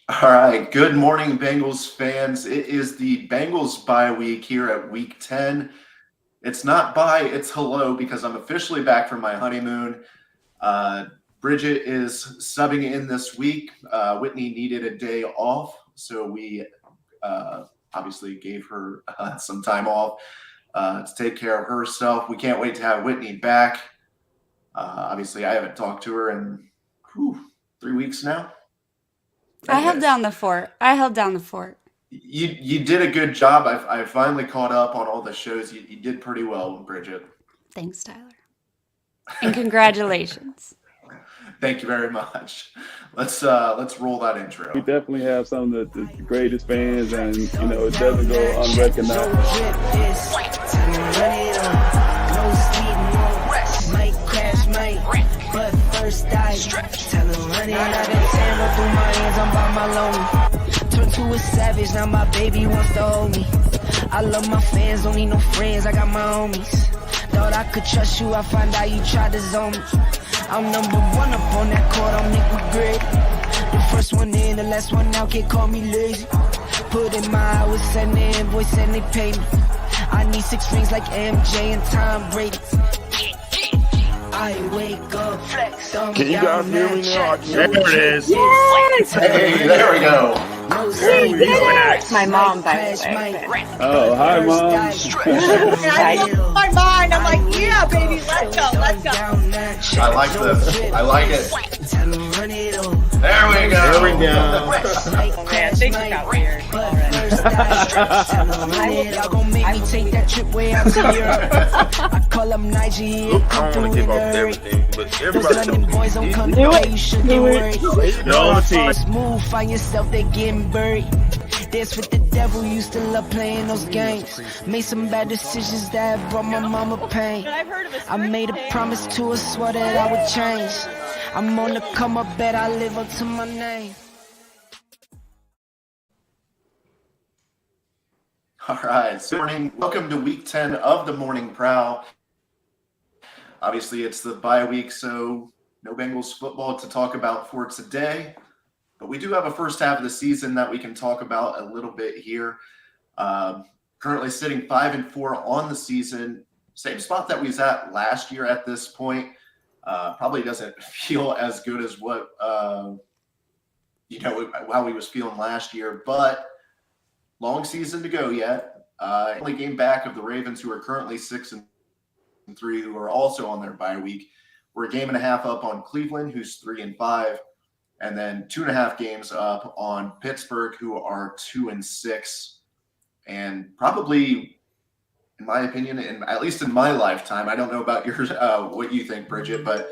All right. Good morning, Bengals fans. It is the Bengals bye week here at week 10. It's not bye, it's hello because I'm officially back from my honeymoon. Uh, Bridget is subbing in this week. Whitney needed a day off, so we obviously gave her some time off to take care of herself. We can't wait to have Whitney back. Obviously, I haven't talked to her in 3 weeks now. I I held down guess. the fort. I held down the fort. You did a good job. I finally caught up on all the shows. You did pretty well, Bridget. Thanks, Tyler. And congratulations. Thank you very much. Let's roll that We intro. definitely have some of the greatest fans, and it doesn't go unrecognized. But first I tell her running out of Tampa through my hands, I'm by my lonely. Turned to a savage, now my baby wants to hold me. I love my fans, don't need no friends, I got my homies. Thought I could trust you, I find out you tried to zone me. I'm number one up on that court, I'm Nick McGrady. The first one in, the last one out, can't call me lazy. Put in my hours, send the invoice and they pay me. I need 6 rings like MJ and Tom Brady. I wake up, flex, Can you guys hear me now? I There can't. it is. Hey, there we go. My mom, by the way. Oh, hi, Mom. And I lost my mind. I'm like, yeah, baby, let's go, let's go. I like this. I like it. There we go. There we go. Man, things got weird Y'all gon' make me take that trip way out to Europe. I call up Nigeria, I come don't want through to in keep a up with hurry. everything, but Those everybody London knows boys don't come to he's play, you shouldn't worry. Y'all see. Smooth, find yourself, they getting buried. Dance with the devil, used to love playing those games. Made some bad decisions that brought my mama pain. I made a promise to her, swore that I would change. I'm on the come up, bet I live up to my name. All right. So morning. Welcome to week 10 of the Morning Prowl. Obviously, it's the bye week, so no Bengals football to talk about for today. But we do have a first half of the season that we can talk about a little bit here. Currently sitting 5-4 on the season, same spot that we was at last year at this point. Probably doesn't feel as good as what how we was feeling last year, but long season to go yet. Only game back of the Ravens, who are currently 6-3, who are also on their bye week. We're a game and a half up on Cleveland, who's 3-5. And then 2.5 games up on Pittsburgh, who are 2-6, and probably, in my opinion, and at least in my lifetime, I don't know about yours, what you think, Bridget, but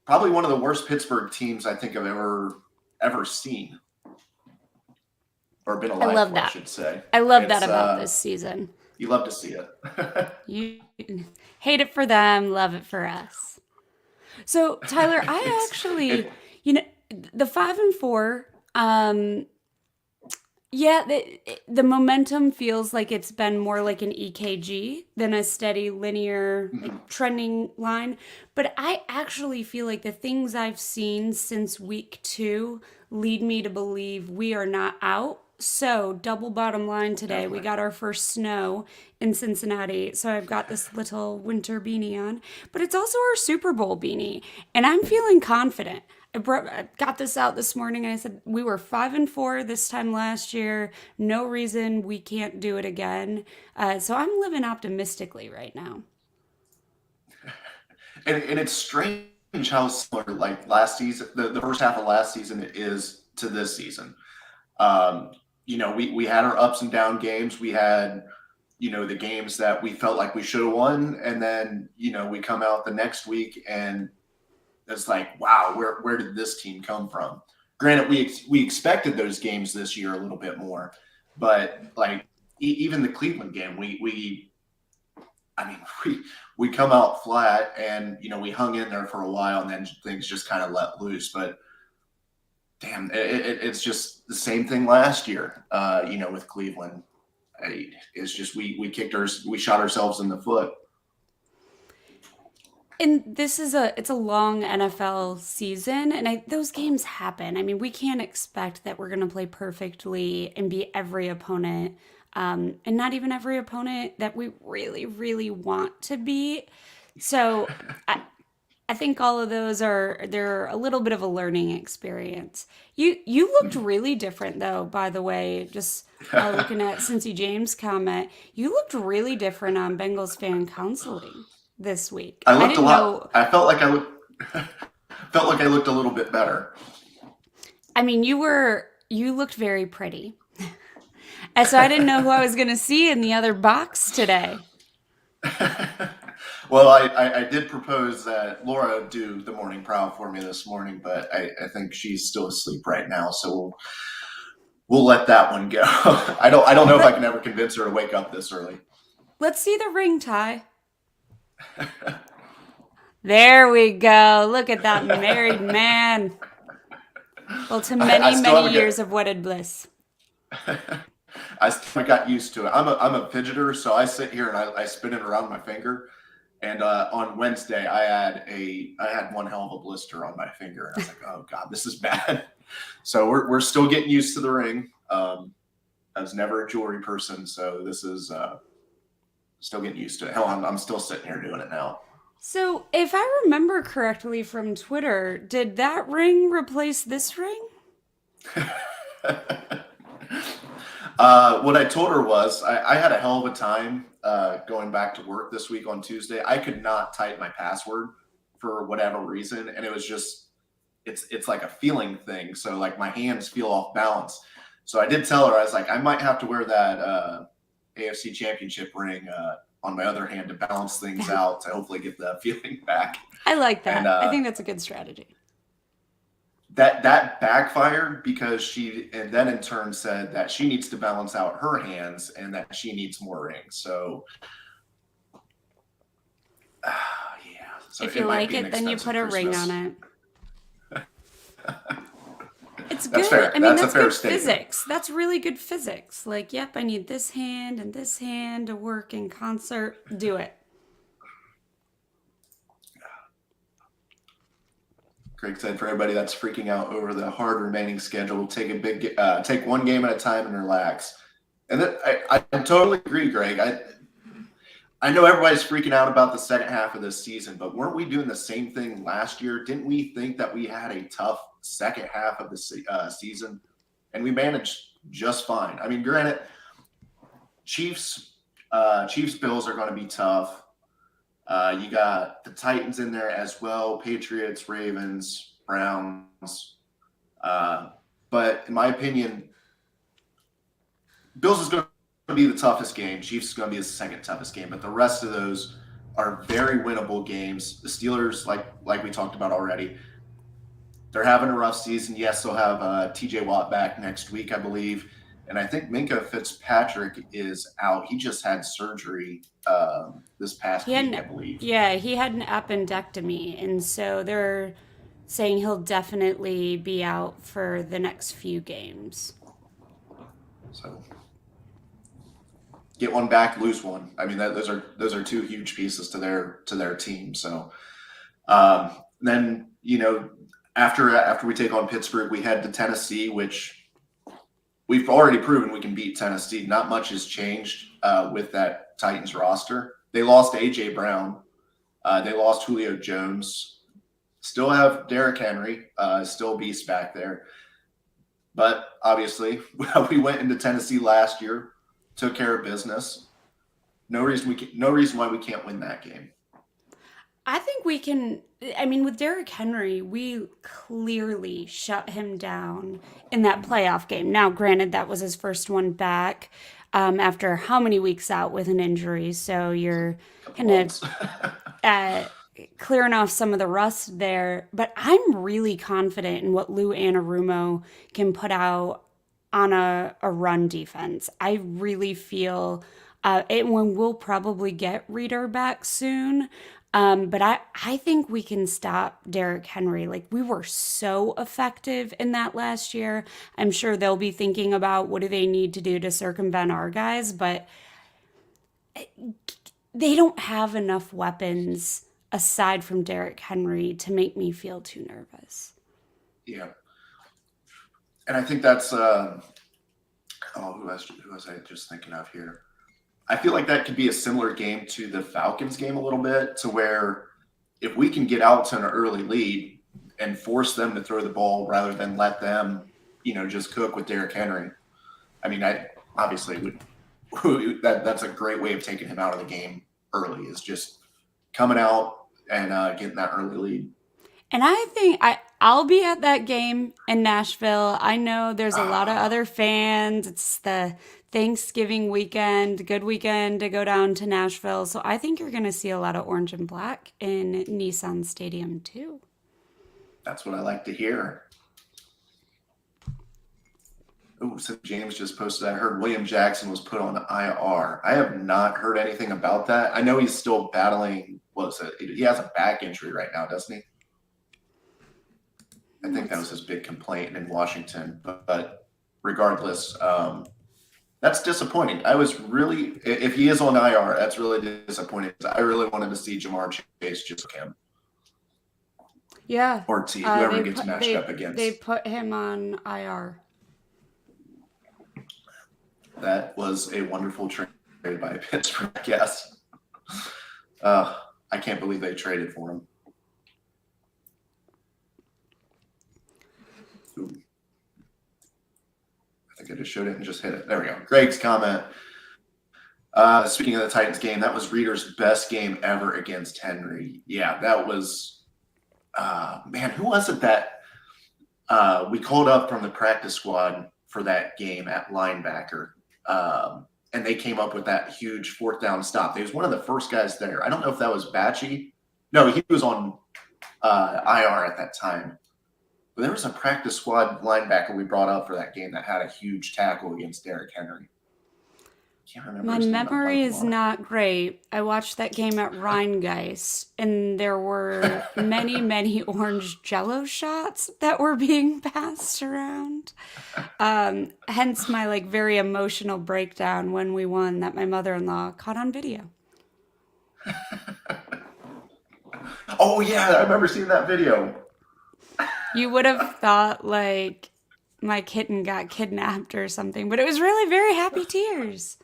probably one of the worst Pittsburgh teams I think I've ever seen or been I alive love for, I that. should say. I love that It's, about this season. You love to see it. You hate it for them, love it for us. So, Tyler, I actually, the 5-4, yeah, the momentum feels like it's been more like an EKG than a steady linear like, trending line. But I actually feel like the things I've seen since week 2 lead me to believe we are not out. So, double bottom line today, we got our first snow in Cincinnati. So, I've got this little winter beanie on, but it's also our Super Bowl beanie. And I'm feeling confident. I got this out this morning and I said we were 5-4 this time last year. No reason we can't do it again. So I'm living optimistically right now. And it's strange how similar, like last season, the first half of last season is to this season. We had our ups and down games. We had, the games that we felt like we should have won. And then, we come out the next week and it's like, wow, where did this team come from? Granted, we expected those games this year a little bit more, but like even the Cleveland game, we come out flat and we hung in there for a while and then things just kind of let loose. But damn, it's just the same thing last year. With Cleveland, it's just we shot ourselves in the foot. And it's a long NFL season, and those games happen. I mean, we can't expect that we're going to play perfectly and beat every opponent, and not even every opponent that we really, really want to beat. So I think all of those they're a little bit of a learning experience. You looked really different though, by the way. Just looking at Cincy James' comment, you looked really different on Bengals fan counseling this week. I I looked a didn't lot. know. I felt like I looked a little bit better. I mean, you looked very pretty, and so I didn't know who I was going to see in the other box today. Well, I did propose that Laura do the morning prowl for me this morning, but I think she's still asleep right now, so we'll let that one go. I don't know if I can ever convince her to wake up this early. Let's see the ring, Ty. There we go. Look at that married man. Well, to many, many years of wedded bliss. I still got used to it. I'm a fidgeter, so I sit here and I spin it around my finger. And on Wednesday, I had one hell of a blister on my finger, and I was like, "Oh God, this is bad." So we're still getting used to the ring. I was never a jewelry person, so this is still getting used to it. Hell, I'm still sitting here doing it now. So, if I remember correctly from Twitter, did that ring replace this ring? What I told her was I had a hell of a time going back to work this week on Tuesday. I could not type my password for whatever reason, and it was just it's like a feeling thing. So like my hands feel off balance. So I did tell her, I was like, I might have to wear that AFC Championship ring on my other hand to balance things out to hopefully get the feeling back. I like that. And, I think that's a good strategy. That backfired because she and then in turn said that she needs to balance out her hands and that she needs more rings. So yeah. So if you like it, then you put a ring on it. It's good. That's fair. I mean, That's a that's fair good statement. physics. That's really good physics. Like, yep, I need this hand and this hand to work in concert. Do it. Craig said, for everybody that's freaking out over the hard remaining schedule, take one game at a time and relax. And then I totally agree, Greg. I know everybody's freaking out about the second half of this season, but weren't we doing the same thing last year? Didn't we think that we had a tough second half of the season? And we managed just fine. I mean, granted, Chiefs Bills are going to be tough. You got the Titans in there as well, Patriots, Ravens, Browns. But in my opinion, Bills is going to be the toughest game. Chiefs is going to be the second toughest game. But the rest of those are very winnable games. The Steelers, like we talked about already, they're having a rough season. Yes, they'll have TJ Watt back next week, I believe. And I think Minka Fitzpatrick is out. He just had surgery this past week, I believe. Yeah, he had an appendectomy. And so they're saying he'll definitely be out for the next few games. So get one back, lose one. I mean, those are two huge pieces to their team. So then, after we take on Pittsburgh, we head to Tennessee, which we've already proven we can beat Tennessee. Not much has changed with that Titans roster. They lost A.J. Brown. They lost Julio Jones. Still have Derrick Henry, still a beast back there. But obviously, we went into Tennessee last year, took care of business. No reason why we can't win that game. I think we can. I mean, with Derrick Henry, we clearly shut him down in that playoff game. Now, granted, that was his first one back after how many weeks out with an injury. So you're kind of clearing off some of the rust there. But I'm really confident in what Lou Anarumo can put out on a run defense. I really feel when we'll probably get Reader back soon. But I think we can stop Derrick Henry. Like, we were so effective in that last year. I'm sure they'll be thinking about what do they need to do to circumvent our guys, but they don't have enough weapons aside from Derrick Henry to make me feel too nervous. Yeah. And I think that's who was I just thinking of here? I feel like that could be a similar game to the Falcons game a little bit, to where if we can get out to an early lead and force them to throw the ball rather than let them, just cook with Derrick Henry. I mean, I obviously would. That's a great way of taking him out of the game early, is just coming out and getting that early lead. And I think I'll be at that game in Nashville. I know there's a lot of other fans. It's the Thanksgiving weekend, good weekend to go down to Nashville. So I think you're going to see a lot of orange and black in Nissan Stadium too. That's what I like to hear. Oh, so James just posted, I heard William Jackson was put on IR. I have not heard anything about that. I know he's still battling, he has a back injury right now, doesn't he? I think that was his big complaint in Washington. But regardless, that's disappointing. I was really, if he is on IR, that's really disappointing. I really wanted to see Jamar Chase just him. Yeah. Or T, whoever gets matched up against. They put him on IR. That was a wonderful trade by Pittsburgh, I guess. I can't believe they traded for him. Ooh. I think I just showed it and just hit it. There we go. Greg's comment. Speaking of the Titans game, that was Reader's best game ever against Henry. Yeah, that was, man, who was it that we called up from the practice squad for that game at linebacker? And they came up with that huge 4th down stop. He was one of the first guys there. I don't know if that was Batchy. No, he was on IR at that time. But there was a practice squad linebacker we brought up for that game that had a huge tackle against Derrick Henry. Can't remember. My memory is not great. I watched that game at Rheingeist, and there were many, many orange Jello shots that were being passed around. Hence my very emotional breakdown when we won that my mother-in-law caught on video. Oh yeah, I remember seeing that video. You would have thought my kitten got kidnapped or something, but it was really very happy tears.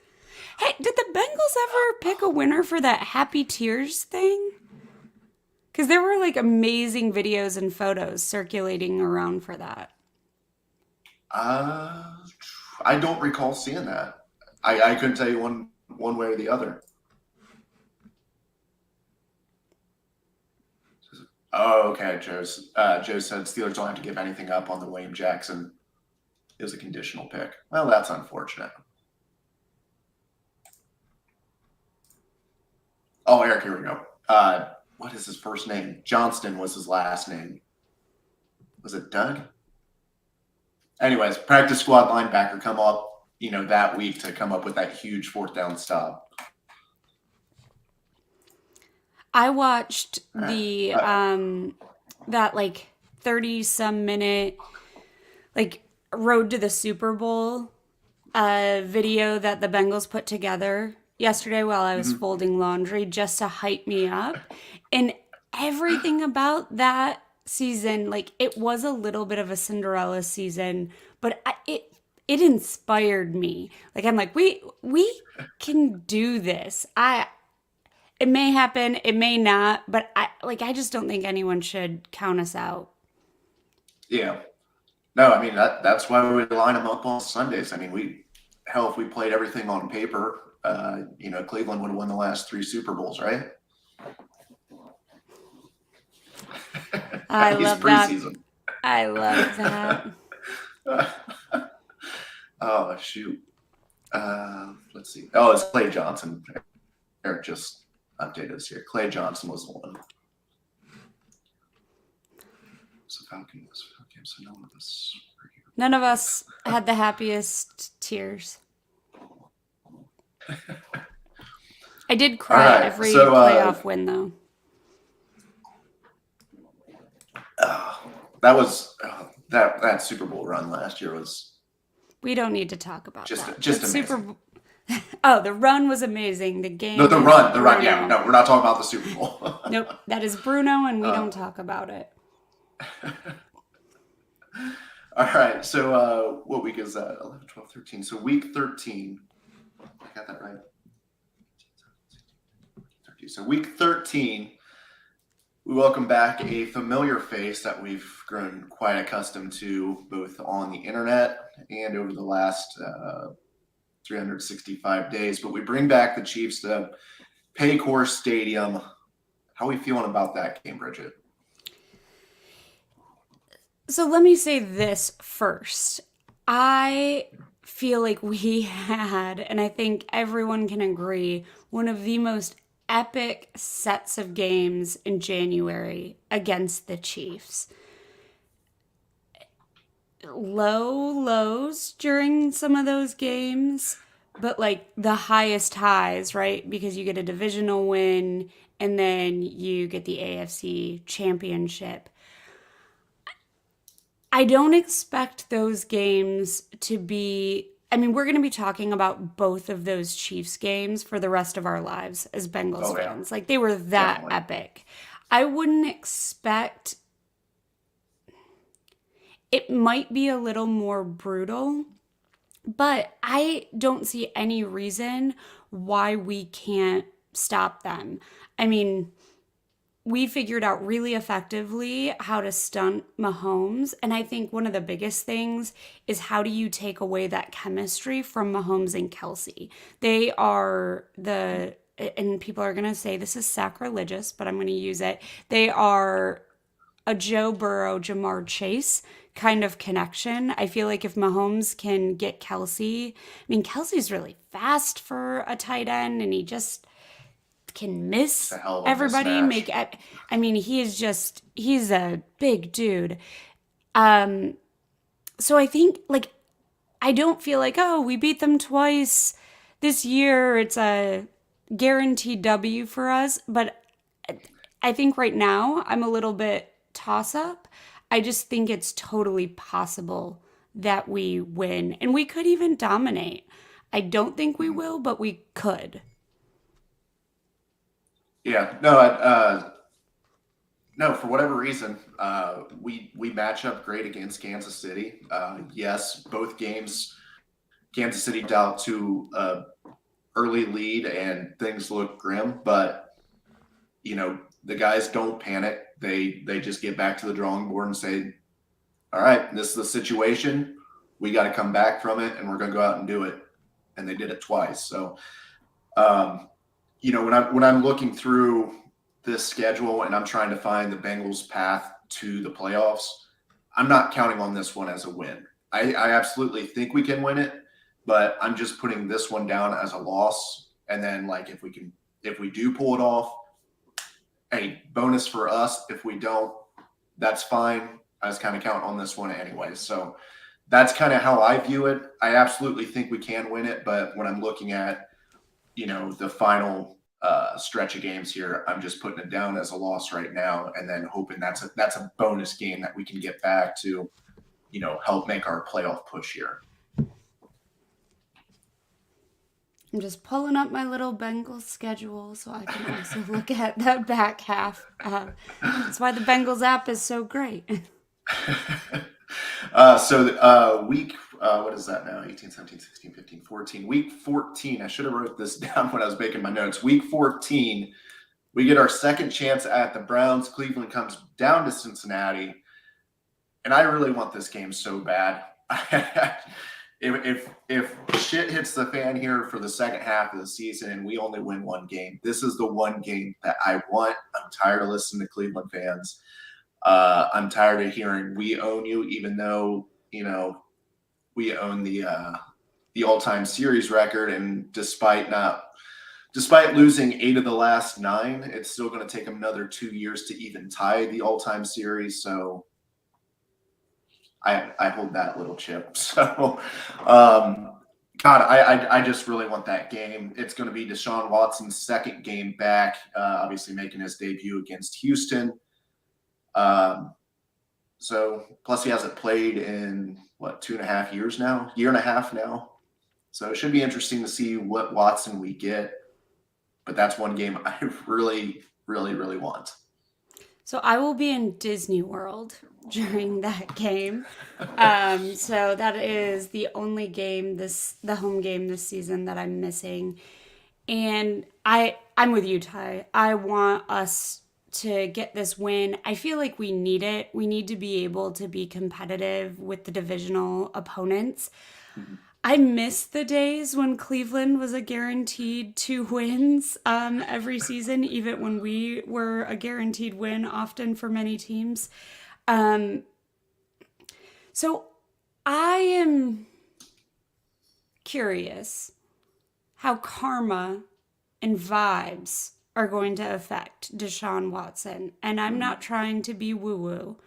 Hey, did the Bengals ever pick a winner for that happy tears thing? Because there were amazing videos and photos circulating around for that. I don't recall seeing that. I couldn't tell you one way or the other. Oh, okay. Joe said Steelers don't have to give anything up on the William Jackson. It was a conditional pick. Well, that's unfortunate. Oh, Eric, here we go. What is his first name? Johnston was his last name. Was it Doug? Anyways, practice squad linebacker come up, that week to come up with that huge 4th down stop. I watched the that 30-some minute road to the Super Bowl video that the Bengals put together yesterday while I was folding laundry just to hype me up. And everything about that season, it was a little bit of a Cinderella season, but it inspired me. I'm we can do this. It may happen, it may not, but I just don't think anyone should count us out. Yeah. No, I mean, that's why we line them up on Sundays. I mean, if we played everything on paper, Cleveland would have won the last 3 Super Bowls, right? I love that. I love that. Oh, shoot. Let's see. Oh, it's Clay Johnson. Eric just updated us here. Clay Johnson was the one. So Falcons. Okay, so none of us had the happiest tears. I did cry every playoff win, though. That was that Super Bowl run last year was. We don't need to talk about that. Just amazing. Oh, the run was amazing. The game. No, the is run. Yeah, Bruno. no, we're not talking about the Super Bowl. Nope, that is Bruno, and we don't talk about it. All right, so what week is that? 11, 12, 13. So week 13. I got that right. 13. So week 13, we welcome back a familiar face that we've grown quite accustomed to both on the internet and over the last 365 days. But we bring back the Chiefs to Paycor Stadium. How are we feeling about that game, Bridget? So let me say this first. I feel like we had, and I think everyone can agree, one of the most epic sets of games in January against the Chiefs. Low lows during some of those games, but like the highest highs, right? Because you get a divisional win and then you get the AFC championship. I don't expect those games to be. I mean, we're going to be talking about both of those Chiefs games for the rest of our lives as Bengals fans. Like, they were that Definitely. epic. I wouldn't expect. It might be a little more brutal, but I don't see any reason why we can't stop them. I mean, we figured out really effectively how to stunt Mahomes. And I think one of the biggest things is, how do you take away that chemistry from Mahomes and Kelsey? They are and people are going to say this is sacrilegious, but I'm going to use it. They are a Joe Burrow, Jamar Chase kind of connection. I feel like if Mahomes can get Kelsey, I mean, Kelsey's really fast for a tight end, and he just can miss everybody. I mean, he's a big dude. So I think, like, I don't feel like, oh, we beat them twice this year, it's a guaranteed W for us. But I think right now I'm a little bit toss up. I just think it's totally possible that we win, and we could even dominate. I don't think we will, but we could. Yeah, no, no. For whatever reason, we match up great against Kansas City. Yes, both games, Kansas City down to early lead and things look grim, but the guys don't panic. They just get back to the drawing board and say, "All right, this is the situation. We got to come back from it, and we're going to go out and do it." And they did it twice. So, when I'm looking through this schedule and I'm trying to find the Bengals' path to the playoffs, I'm not counting on this one as a win. I absolutely think we can win it, but I'm just putting this one down as a loss. And then, like, if we do pull it off, hey, bonus for us. If we don't, that's fine. I was kind of counting on this one anyway. So that's kind of how I view it. I absolutely think we can win it, but when I'm looking at, the final stretch of games here, I'm just putting it down as a loss right now, and then hoping that's a bonus game that we can get back to, help make our playoff push here. I'm just pulling up my little Bengals schedule so I can also look at that back half. That's why the Bengals app is so great. Week, what is that now? 18, 17, 16, 15, 14. Week 14. I should have wrote this down when I was making my notes. Week 14, we get our second chance at the Browns. Cleveland comes down to Cincinnati. And I really want this game so bad. If shit hits the fan here for the second half of the season and we only win one game, this is the one game that I want. I'm tired of listening to Cleveland fans. I'm tired of hearing "we own you," even though we own the all-time series record, and despite losing 8 of the last 9, it's still going to take them another 2 years to even tie the all-time series. So I hold that little chip. So, God, I just really want that game. It's going to be Deshaun Watson's second game back, obviously making his debut against Houston. So plus he hasn't played in 2.5 years now, year and a half now. So it should be interesting to see what Watson we get. But that's one game I really, really, really want. So I will be in Disney World during that game. So that is the only game the home game this season that I'm missing. And I'm with you, Ty. I want us to get this win. I feel like we need it. We need to be able to be competitive with the divisional opponents. I miss the days when Cleveland was a guaranteed 2 wins every season, even when we were a guaranteed win often for many teams. So I am curious how karma and vibes are going to affect Deshaun Watson. And I'm not trying to be woo-woo.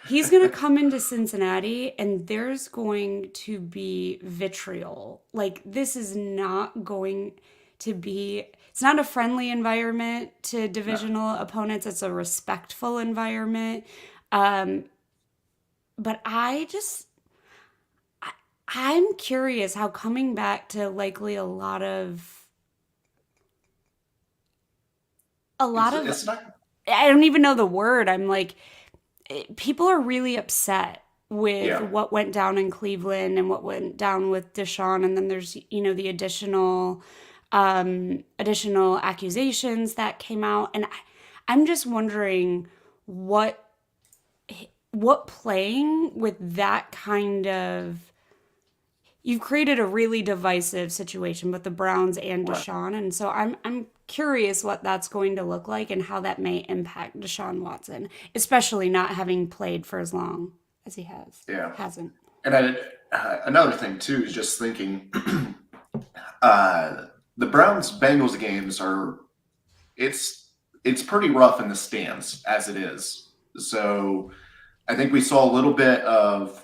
He's going to come into Cincinnati and there's going to be vitriol. Like, this is not going to be, it's not a friendly environment to divisional opponents. It's a respectful environment. But I'm curious how coming back to likely a lot of, It's not, I don't even know the word. I'm like, people are really upset with what went down in Cleveland and what went down with Deshaun. And then there's, the additional accusations that came out. And I'm just wondering what playing with that kind of, you've created a really divisive situation with the Browns and Deshaun. And so I'm curious what that's going to look like and how that may impact Deshaun Watson, especially not having played for as long as he has. Hasn't. And another thing too is just thinking, the Browns-Bengals games it's pretty rough in the stands as it is. So I think we saw a little bit of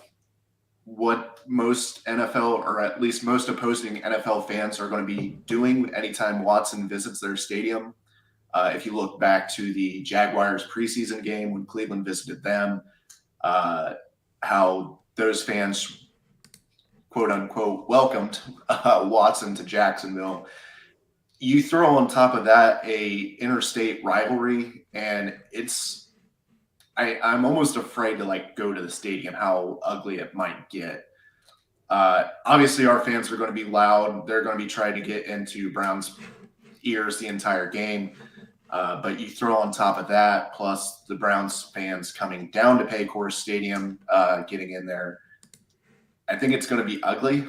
what most NFL, or at least most opposing NFL fans, are going to be doing anytime Watson visits their stadium. If you look back to the Jaguars preseason game when Cleveland visited them, how those fans, quote unquote, welcomed Watson to Jacksonville. You throw on top of that a interstate rivalry, and I'm almost afraid to go to the stadium, how ugly it might get. Obviously, our fans are going to be loud. They're going to be trying to get into Browns' ears the entire game. But you throw on top of that, plus the Browns fans coming down to Paycor Stadium, getting in there, I think it's going to be ugly.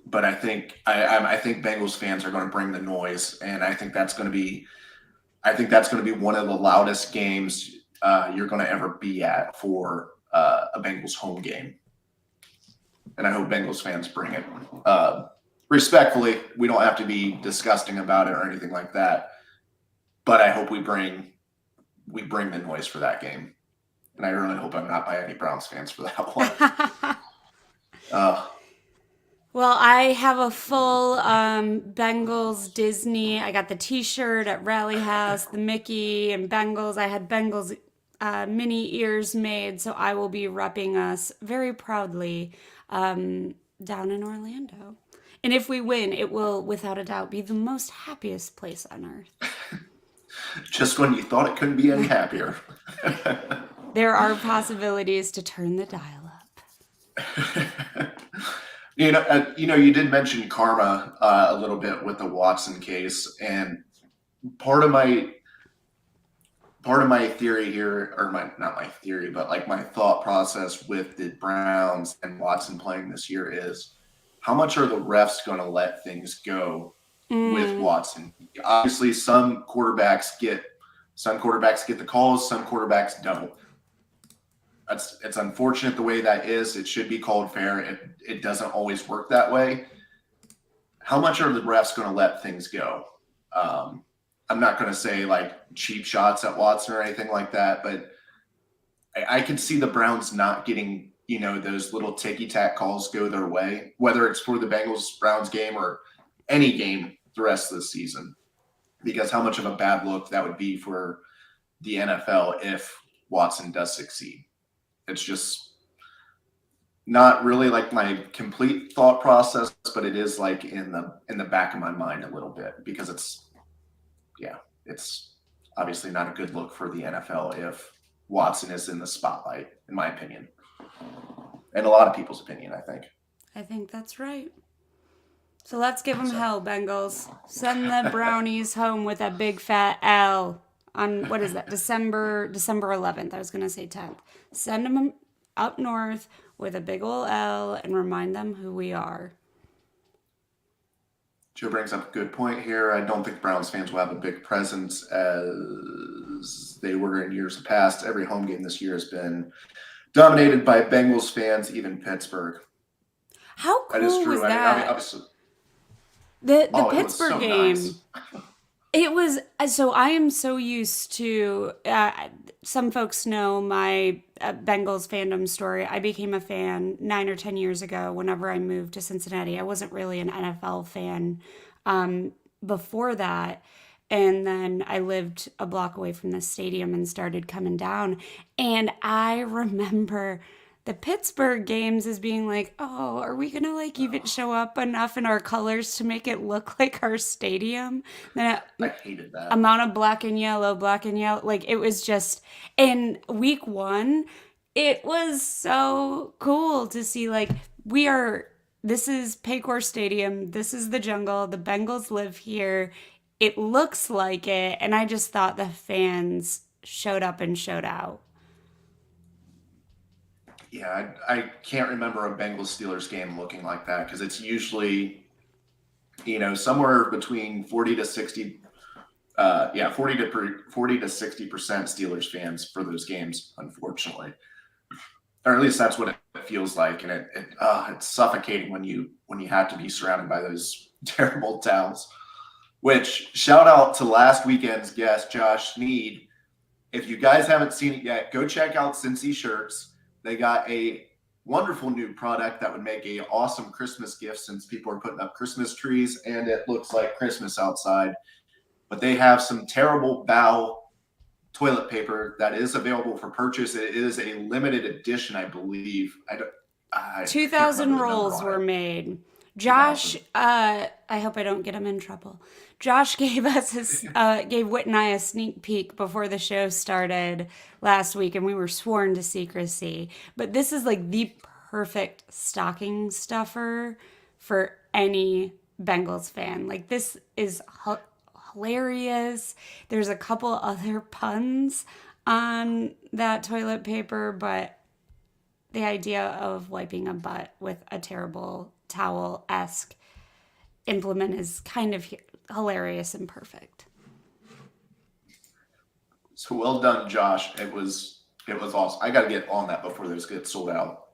But I think Bengals fans are going to bring the noise, and I think that's going to be one of the loudest games you're going to ever be at for a Bengals home game. And I hope Bengals fans bring it. Respectfully, we don't have to be disgusting about it or anything like that. But I hope we bring the noise for that game. And I really hope I'm not by any Browns fans for that one. Well, I have a full Bengals Disney. I got the T-shirt at Rally House, the Mickey and Bengals. I had Bengals mini ears made, so I will be repping us very proudly down in Orlando. And if we win, it will, without a doubt, be the most happiest place on earth. Just when you thought it couldn't be any happier. There are possibilities to turn the dial up. You did mention karma a little bit with the Watson case, and part of my theory here, or not my theory, but my thought process with the Browns and Watson playing this year is, how much are the refs going to let things go with Watson? Obviously, some quarterbacks get the calls, some quarterbacks don't. It's unfortunate the way that is. It should be called fair. It doesn't always work that way. How much are the refs going to let things go? I'm not going to say cheap shots at Watson or anything like that, but I can see the Browns not getting, those little ticky-tack calls go their way, whether it's for the Bengals-Browns game or any game the rest of the season, because how much of a bad look that would be for the NFL if Watson does succeed. It's just not really like my complete thought process, but it is like in the back of my mind a little bit because it's obviously not a good look for the NFL if Watson is in the spotlight, in my opinion, and a lot of people's opinion, I think. I think that's right. So let's give them hell, Bengals. Send the Brownies home with a big fat L on, what is that, December 11th. I was going to say 10th. Send them up north with a big ol' L and remind them who we are. Joe brings up a good point here. I don't think Browns fans will have a big presence as they were in years past. Every home game this year has been dominated by Bengals fans, even Pittsburgh. How cool That is true. was that? I mean, obviously, the it was Pittsburgh so game. nice. It was, so I am so used to, some folks know my Bengals fandom story. I became a fan 9 or 10 years ago whenever I moved to Cincinnati. I wasn't really an NFL fan before that. And then I lived a block away from the stadium and started coming down. And I remember the Pittsburgh games as being like, oh, are we going to like even show up enough in our colors to make it look like our stadium? Then I hated that. amount of black and yellow. Like it was just, in week 1, it was so cool to see like this is Paycor Stadium. This is the jungle. The Bengals live here. It looks like it. And I just thought the fans showed up and showed out. Yeah, I can't remember a Bengals Steelers game looking like that because it's usually, somewhere between 40 to 60, 40 to 60% Steelers fans for those games, unfortunately, or at least that's what it feels like, and it's suffocating when you have to be surrounded by those terrible towels. Which shout out to last weekend's guest, Josh Sneed. If you guys haven't seen it yet, go check out Cincy Shirts. They got a wonderful new product that would make an awesome Christmas gift since people are putting up Christmas trees and it looks like Christmas outside. But they have some terrible bow toilet paper that is available for purchase. It is a limited edition, I believe. 2,000 rolls were made. Josh, I hope I don't get him in trouble. Josh gave Whit and I a sneak peek before the show started last week, and we were sworn to secrecy. But this is like the perfect stocking stuffer for any Bengals fan. Like, this is hilarious. There's a couple other puns on that toilet paper, but the idea of wiping a butt with a terrible towel-esque implement is kind of hilarious and perfect. So well done, Josh. It was awesome. I got to get on that before those get sold out.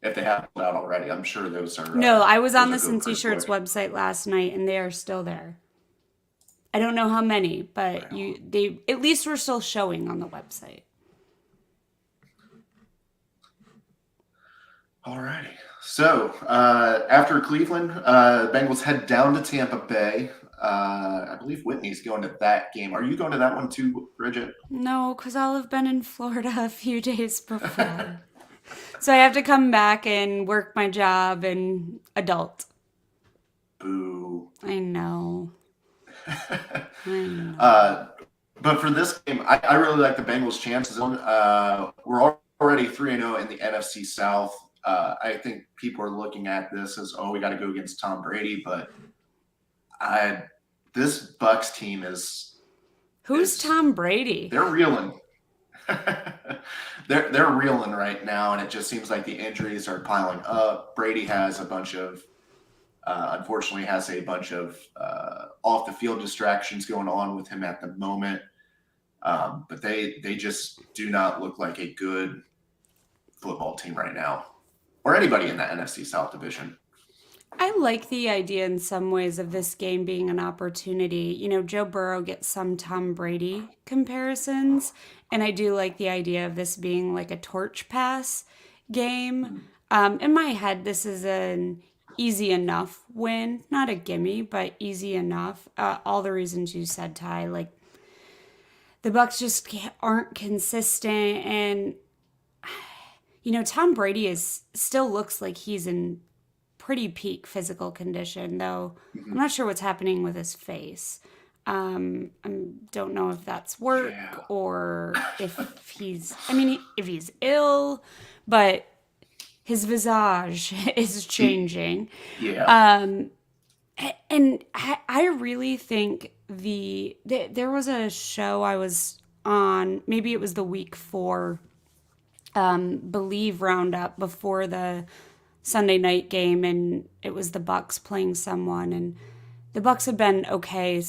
If they haven't sold out already, I'm sure those are. No, I was on the Cincy Shirts website last night, and they are still there. I don't know how many, but they at least were still showing on the website. All righty. So after Cleveland, Bengals head down to Tampa Bay. I believe Whitney's going to that game. Are you going to that one too, Bridget? No, because I'll have been in Florida a few days before. So I have to come back and work my job and adult. Boo. I know. But for this game, I really like the Bengals' chances. We're already 3-0 in the NFC South. I think people are looking at this as, we got to go against Tom Brady, but this Bucks team is. Who's Tom Brady? They're reeling. they're reeling right now, and it just seems like the injuries are piling up. Brady has unfortunately has a bunch of off the field distractions going on with him at the moment. But they just do not look like a good football team right now, or anybody in the NFC South division. I like the idea in some ways of this game being an opportunity. You know, Joe Burrow gets some Tom Brady comparisons, and I do like the idea of this being like a torch pass game. In my head, this is an easy enough win, not a gimme, but easy enough. All the reasons you said, Ty, like the Bucks just aren't consistent, and Tom Brady still looks like he's in pretty peak physical condition, though I'm not sure what's happening with his face. I don't know if that's work or if if he's ill, but his visage is changing. Yeah. And I really think there was a show I was on, maybe it was the week 4 Believe roundup before the Sunday night game, and it was the Bucks playing someone, and the Bucks have been okay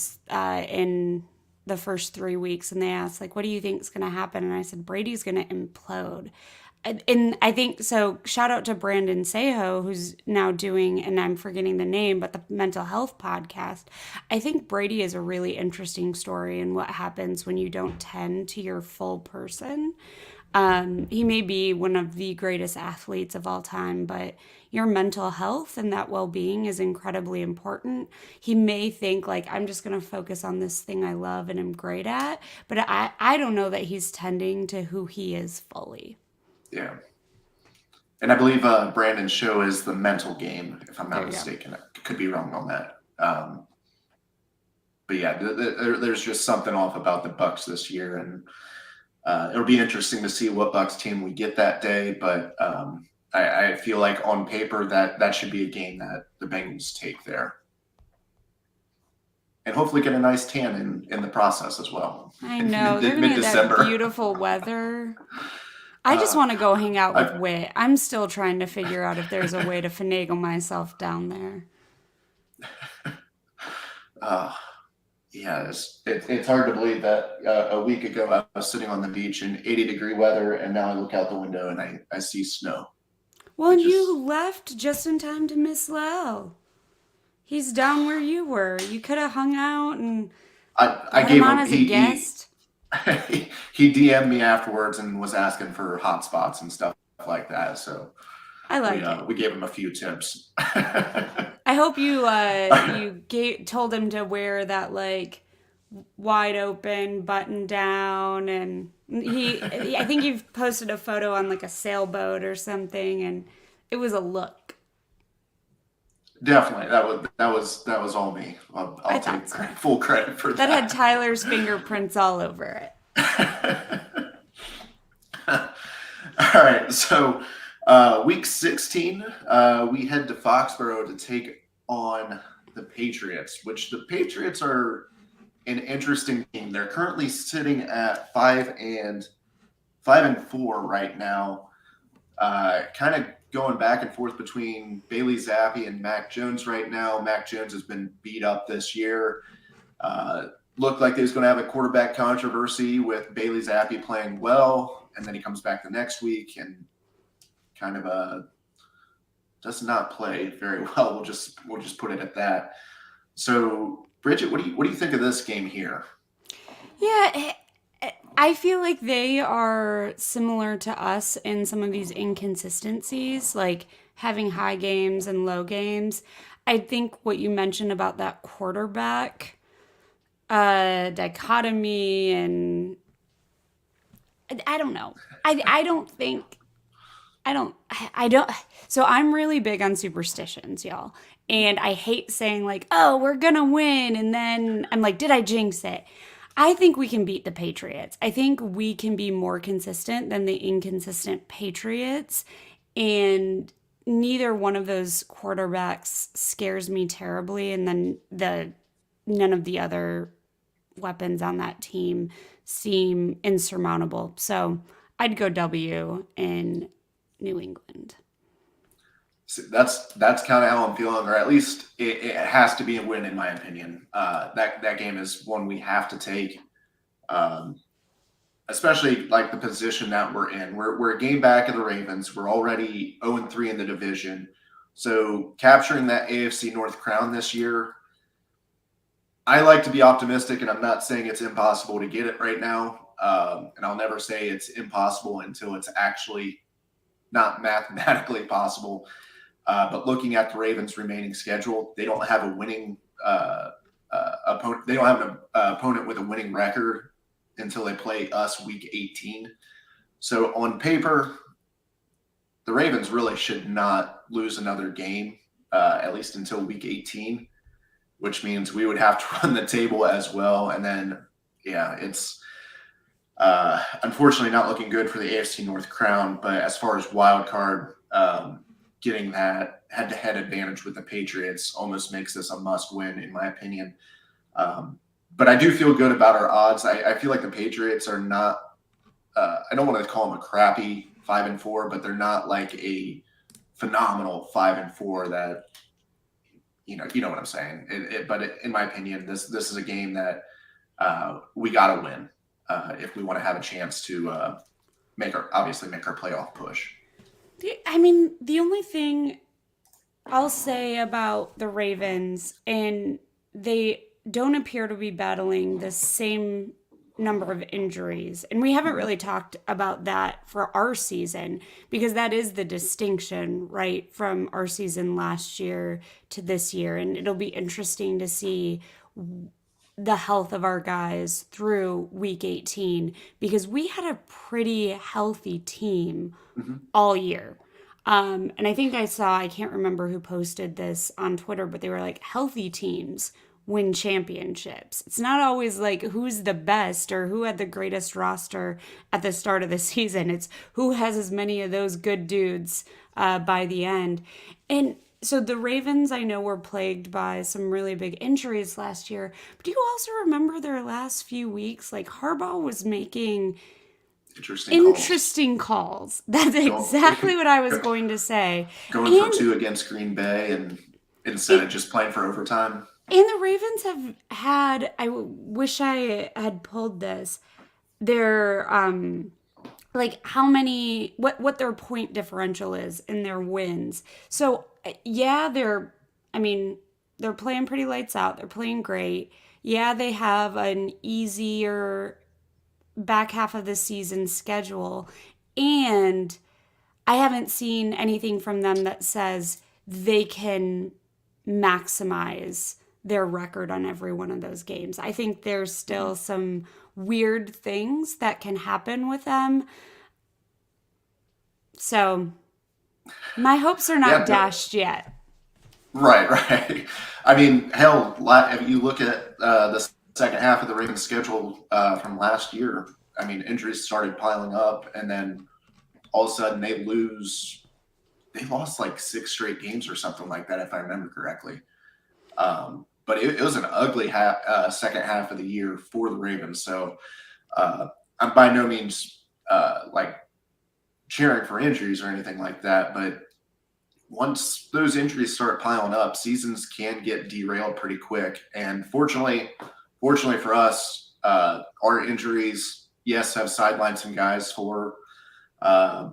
in the first 3 weeks, and they asked, like, what do you think is going to happen? And I said, Brady's going to implode. And I think so. Shout out to Brandon Seho, who's now doing, and I'm forgetting the name, but the mental health podcast. I think Brady is a really interesting story in what happens when you don't tend to your full person. He may be one of the greatest athletes of all time, but your mental health and that well-being is incredibly important. He may think, like, I'm just going to focus on this thing I love and am great at, but I don't know that he's tending to who he is fully. Yeah. And I believe Brandon's show is The Mental Game, if I'm not mistaken. I could be wrong on that. But yeah, there's just something off about the Bucks this year, and it'll be interesting to see what Bucks team we get that day. But I feel like on paper that should be a game that the Bengals take there, and hopefully get a nice tan in the process as well. I know they're gonna get that beautiful weather. I just want to go hang out with Whit. I'm still trying to figure out if there's a way to finagle myself down there. Yeah, it's hard to believe that a week ago I was sitting on the beach in 80-degree weather, and now I look out the window and I see snow. Well, and you left just in time to miss Lel. He's down where you were. You could have hung out and I gave him as a guest. He DM'd me afterwards and was asking for hotspots and stuff like that. So I like it. We gave him a few tips. I hope you told him to wear that like wide open button down, and I think you've posted a photo on like a sailboat or something, and it was a look. Definitely, that was all me. I'll take full credit for that. That had Tyler's fingerprints all over it. All right, so week 16, we head to Foxborough to take on the Patriots, which the Patriots are an interesting team. They're currently sitting at 5-4 right now, kind of going back and forth between Bailey Zappi and Mac Jones right now. Mac Jones has been beat up this year. Looked like they was going to have a quarterback controversy with Bailey Zappi playing well, and then he comes back the next week and kind of does not play very well. We'll just put it at that. So, Bridget, what do you think of this game here? Yeah, I feel like they are similar to us in some of these inconsistencies, like having high games and low games. I think what you mentioned about that quarterback dichotomy, and I don't know. I don't. So I'm really big on superstitions, y'all. And I hate saying like, oh, we're going to win. And then I'm like, did I jinx it? I think we can beat the Patriots. I think we can be more consistent than the inconsistent Patriots. And neither one of those quarterbacks scares me terribly. And then none of the other weapons on that team seem insurmountable. So I'd go W in New England. So that's kind of how I'm feeling, or at least it has to be a win in my opinion. That game is one we have to take, especially like the position that we're in. We're a game back of the Ravens. We're already 0-3 in the division, so capturing that AFC North crown this year, I like to be optimistic, and I'm not saying it's impossible to get it right now. And I'll never say it's impossible until it's actually not mathematically possible. But looking at the Ravens' remaining schedule, they don't have a winning opponent. They don't have an opponent with a winning record until they play us week 18. So on paper, the Ravens really should not lose another game, at least until week 18, which means we would have to run the table as well. And then, yeah, it's unfortunately not looking good for the AFC North crown. But as far as wild card, getting that head-to-head advantage with the Patriots almost makes this a must-win, in my opinion. But I do feel good about our odds. I feel like the Patriots are not I don't want to call them a crappy 5-4, but they're not like a phenomenal 5-4 that you know what I'm saying. But in my opinion, this is a game that we got to win if we want to have a chance to make our playoff push. I mean, the only thing I'll say about the Ravens, and they don't appear to be battling the same number of injuries. And we haven't really talked about that for our season, because that is the distinction, right, from our season last year to this year. And it'll be interesting to see the health of our guys through week 18, because we had a pretty healthy team all year. And I think I can't remember who posted this on Twitter, but they were like, healthy teams win championships. It's not always like who's the best or who had the greatest roster at the start of the season. It's who has as many of those good dudes by the end. And so the Ravens, I know, were plagued by some really big injuries last year. But do you also remember their last few weeks? Like, Harbaugh was making interesting calls. That's exactly what I was going to say. Going for 2 against Green Bay and instead of just playing for overtime. And the Ravens have had, I wish I had pulled this, their, like how many, what their point differential is in their wins. So yeah, they're playing pretty lights out. They're playing great. Yeah, they have an easier back half of the season schedule. And I haven't seen anything from them that says they can maximize their record on every one of those games. I think there's still some weird things that can happen with them. So my hopes are not dashed yet. Right. I mean, hell, if you look at the second half of the Ravens schedule from last year, I mean, injuries started piling up, and then all of a sudden they lost like 6 straight games or something like that, if I remember correctly. But it was an ugly second half of the year for the Ravens. So I'm by no means like cheering for injuries or anything like that. But once those injuries start piling up, seasons can get derailed pretty quick. And fortunately for us, our injuries, yes, have sidelined some guys for a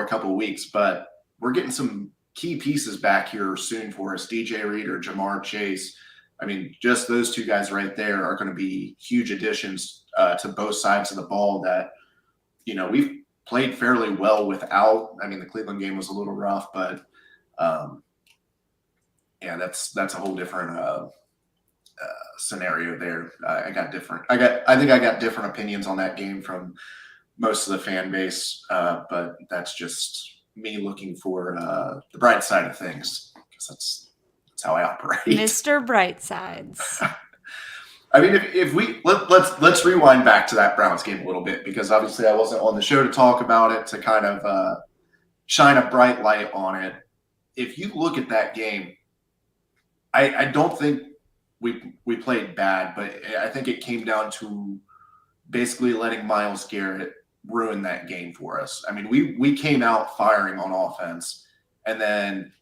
couple of weeks, but we're getting some key pieces back here soon for us. DJ Reed or Jamar Chase. I mean, just those 2 guys right there are going to be huge additions to both sides of the ball that, we've played fairly well without. I mean, the Cleveland game was a little rough, but yeah, that's a whole different scenario there. I think I got different opinions on that game from most of the fan base, but that's just me looking for the bright side of things, because that's how I operate. Mr. Brightsides. I mean, if we let's rewind back to that Browns game a little bit, because obviously I wasn't on the show to talk about it, to kind of shine a bright light on it. If you look at that game, I don't think we played bad, but I think it came down to basically letting Myles Garrett ruin that game for us. I mean, we came out firing on offense, and then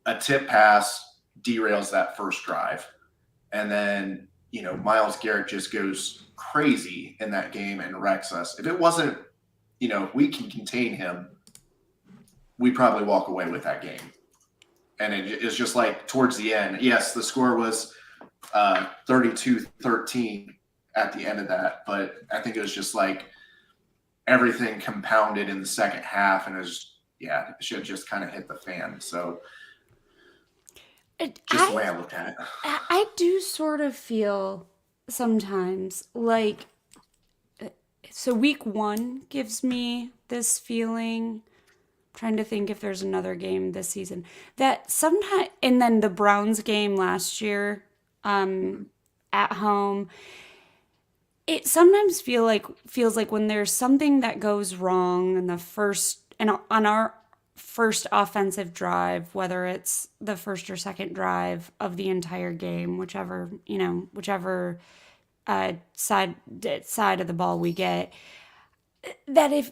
a tip pass derails that first drive. And then, Myles Garrett just goes crazy in that game and wrecks us. If it wasn't, if we can contain him, we probably walk away with that game. And it's just like towards the end, yes, the score was 32-13 at the end of that, but I think it was just like everything compounded in the second half, and it should just kind of hit the fan. So just the way I looked at it. I do sort of feel sometimes like, so week 1 gives me this feeling trying to think if there's another game this season that sometime, and then the Browns game last year, at home. It sometimes feels like when there's something that goes wrong in the first and on our first offensive drive, whether it's the first or second drive of the entire game, whichever side of the ball we get, that if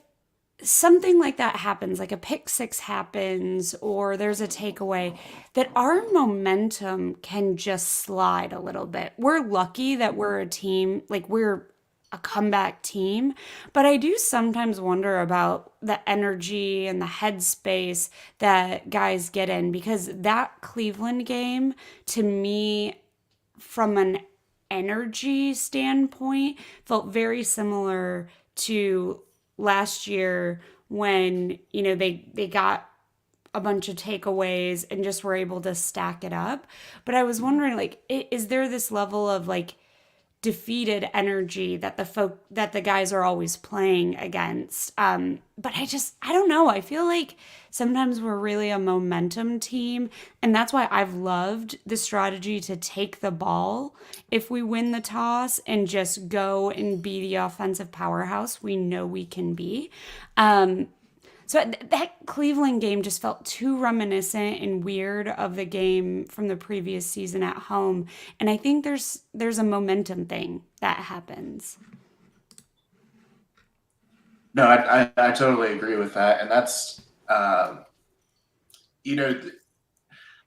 something like that happens, like a pick six happens, or there's a takeaway, that our momentum can just slide a little bit. We're lucky that we're a team, like we're a comeback team, but I do sometimes wonder about the energy and the headspace that guys get in, because that Cleveland game, to me, from an energy standpoint, felt very similar to last year when they got a bunch of takeaways and just were able to stack it up. But I was wondering, like, is there this level of like defeated energy that the guys are always playing against? But I don't know. I feel like sometimes we're really a momentum team, and that's why I've loved the strategy to take the ball if we win the toss and just go and be the offensive powerhouse we know we can be. So that Cleveland game just felt too reminiscent and weird of the game from the previous season at home. And I think there's a momentum thing that happens. No, I totally agree with that. And that's,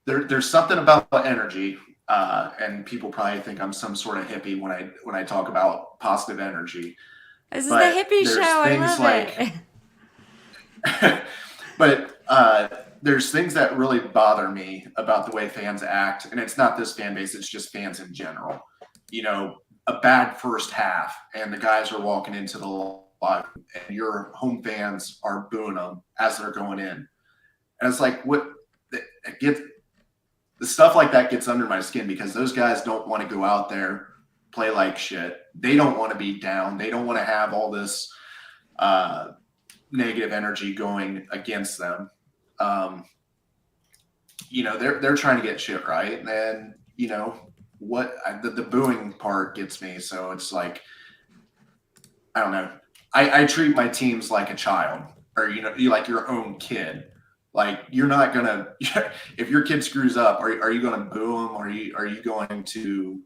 there's something about energy. And people probably think I'm some sort of hippie when I talk about positive energy. This is the hippie show. I love it. But there's things that really bother me about the way fans act, and it's not this fan base, it's just fans in general. A bad first half, and the guys are walking into the lot, and your home fans are booing them as they're going in. And it's like, the stuff like that gets under my skin, because those guys don't want to go out there, play like shit. They don't want to be down. They don't want to have all this negative energy going against them. They're trying to get shit right, and then the booing part gets me. So it's like, I don't know. I treat my teams like a child, or you like your own kid. Like, you're not gonna if your kid screws up, are you gonna boo him? Are you going to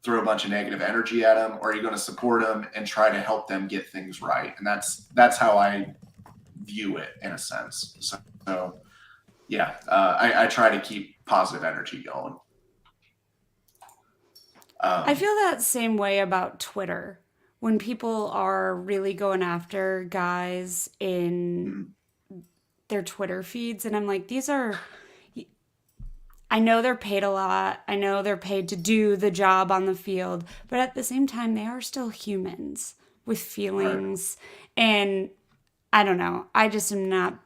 throw a bunch of negative energy at them, or are you going to support them and try to help them get things right? And that's how I view it, in a sense. So yeah, I try to keep positive energy going. I feel that same way about Twitter, when people are really going after guys in their Twitter feeds, and I'm like, I know they're paid a lot. I know they're paid to do the job on the field, but at the same time, they are still humans with feelings. Right. And I don't know. I just am not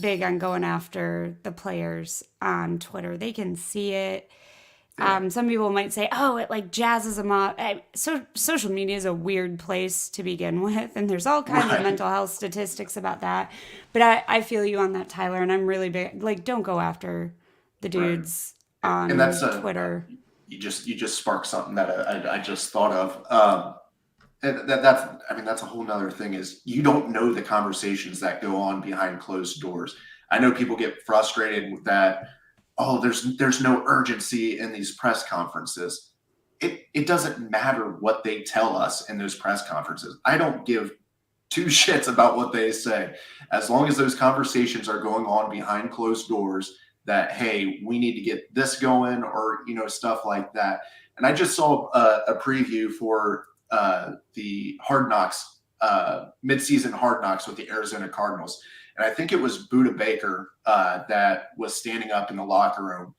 big on going after the players on Twitter. They can see it. Yeah. Some people might say, oh, it like jazzes them up. So social media is a weird place to begin with, and there's all kinds of mental health statistics about that. But I feel you on that, Tyler, and I'm really big. Like, don't go after the dudes on Twitter. You just sparked something that I just thought of. And that's a whole nother thing, is you don't know the conversations that go on behind closed doors. I know people get frustrated with that. Oh, there's no urgency in these press conferences. It doesn't matter what they tell us in those press conferences. I don't give two shits about what they say, as long as those conversations are going on behind closed doors, that, hey, we need to get this going, or stuff like that. And I just saw a preview for the Hard Knocks, midseason Hard Knocks with the Arizona Cardinals, and I think it was Budda Baker that was standing up in the locker room,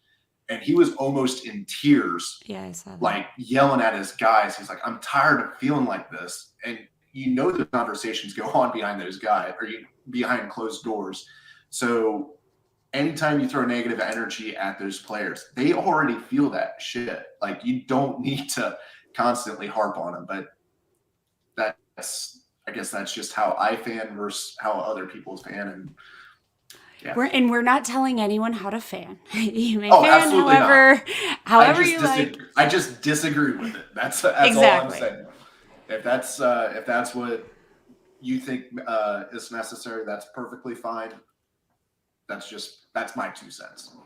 and he was almost in tears. Yeah, I saw that. Like, yelling at his guys. He's like, I'm tired of feeling like this. And the conversations go on behind those guys, or behind closed doors. So anytime you throw negative energy at those players, they already feel that shit. Like, you don't need to constantly harp on them. But I guess that's just how I fan versus how other people fan. And yeah. We're not telling anyone how to fan. You may Oh, fan absolutely not. however you like. I just disagree with it. That's Exactly. all I'm saying. If that's what you think is necessary, that's perfectly fine. That's my 2 cents.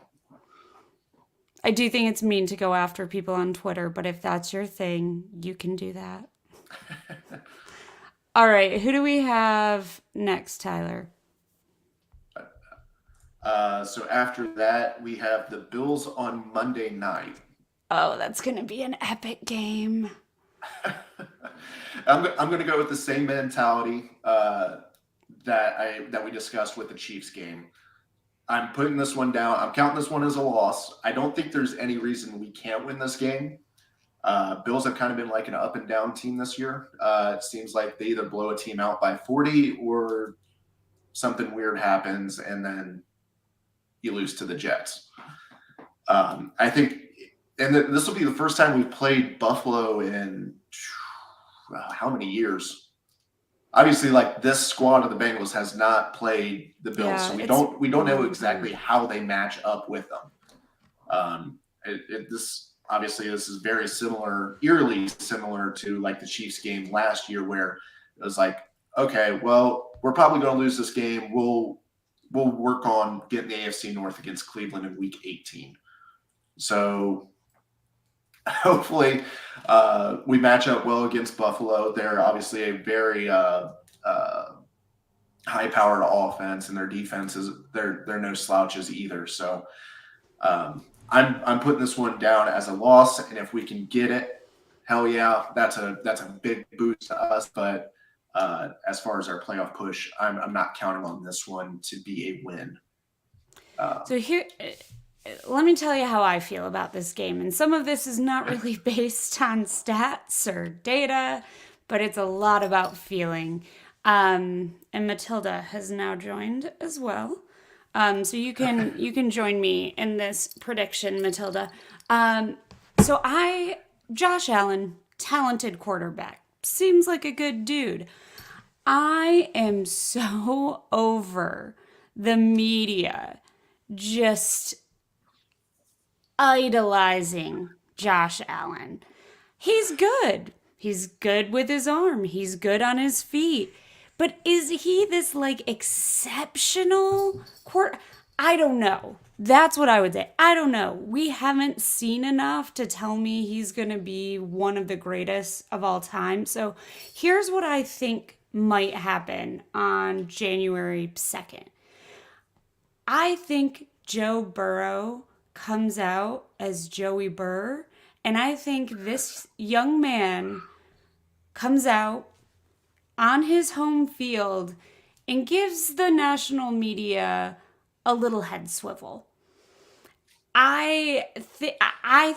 I do think it's mean to go after people on Twitter, but if that's your thing, you can do that. All right, who do we have next, Tyler? So after that, we have the Bills on Monday night. Oh, that's going to be an epic game. I'm going to go with the same mentality that we discussed with the Chiefs game. I'm putting this one down. I'm counting this one as a loss. I don't think there's any reason we can't win this game. Bills have kind of been like an up and down team this year. It seems like they either blow a team out by 40 or something weird happens, and then you lose to the Jets. I think, and this will be the first time we've played Buffalo in how many years? Obviously, like, this squad of the Bengals has not played the Bills, Yeah, so we don't know exactly how they match up with them. This is very similar, eerily similar to like the Chiefs game last year, where it was like, okay, well, we're probably going to lose this game. We'll work on getting the AFC North against Cleveland in Week 18. So hopefully we match up well against Buffalo. They're obviously a very high-powered offense, and their defense they're no slouches either. So I'm putting this one down as a loss, and if we can get it, hell yeah, that's a big boost to us. But as far as our playoff push, I'm not counting on this one to be a win. So here, let me tell you how I feel about this game. And some of this is not really based on stats or data, but it's a lot about feeling. And Matilda has now joined as well. So you can join me in this prediction, Matilda. Josh Allen, talented quarterback, seems like a good dude. I am so over the media just idolizing Josh Allen. He's good. He's good with his arm. He's good on his feet. But is he this like exceptional I don't know. That's what I would say. I don't know. We haven't seen enough to tell me he's going to be one of the greatest of all time. So here's what I think might happen on January 2nd. I think Joe Burrow comes out as Joey Burr, and I think this young man comes out on his home field and gives the national media a little head swivel. I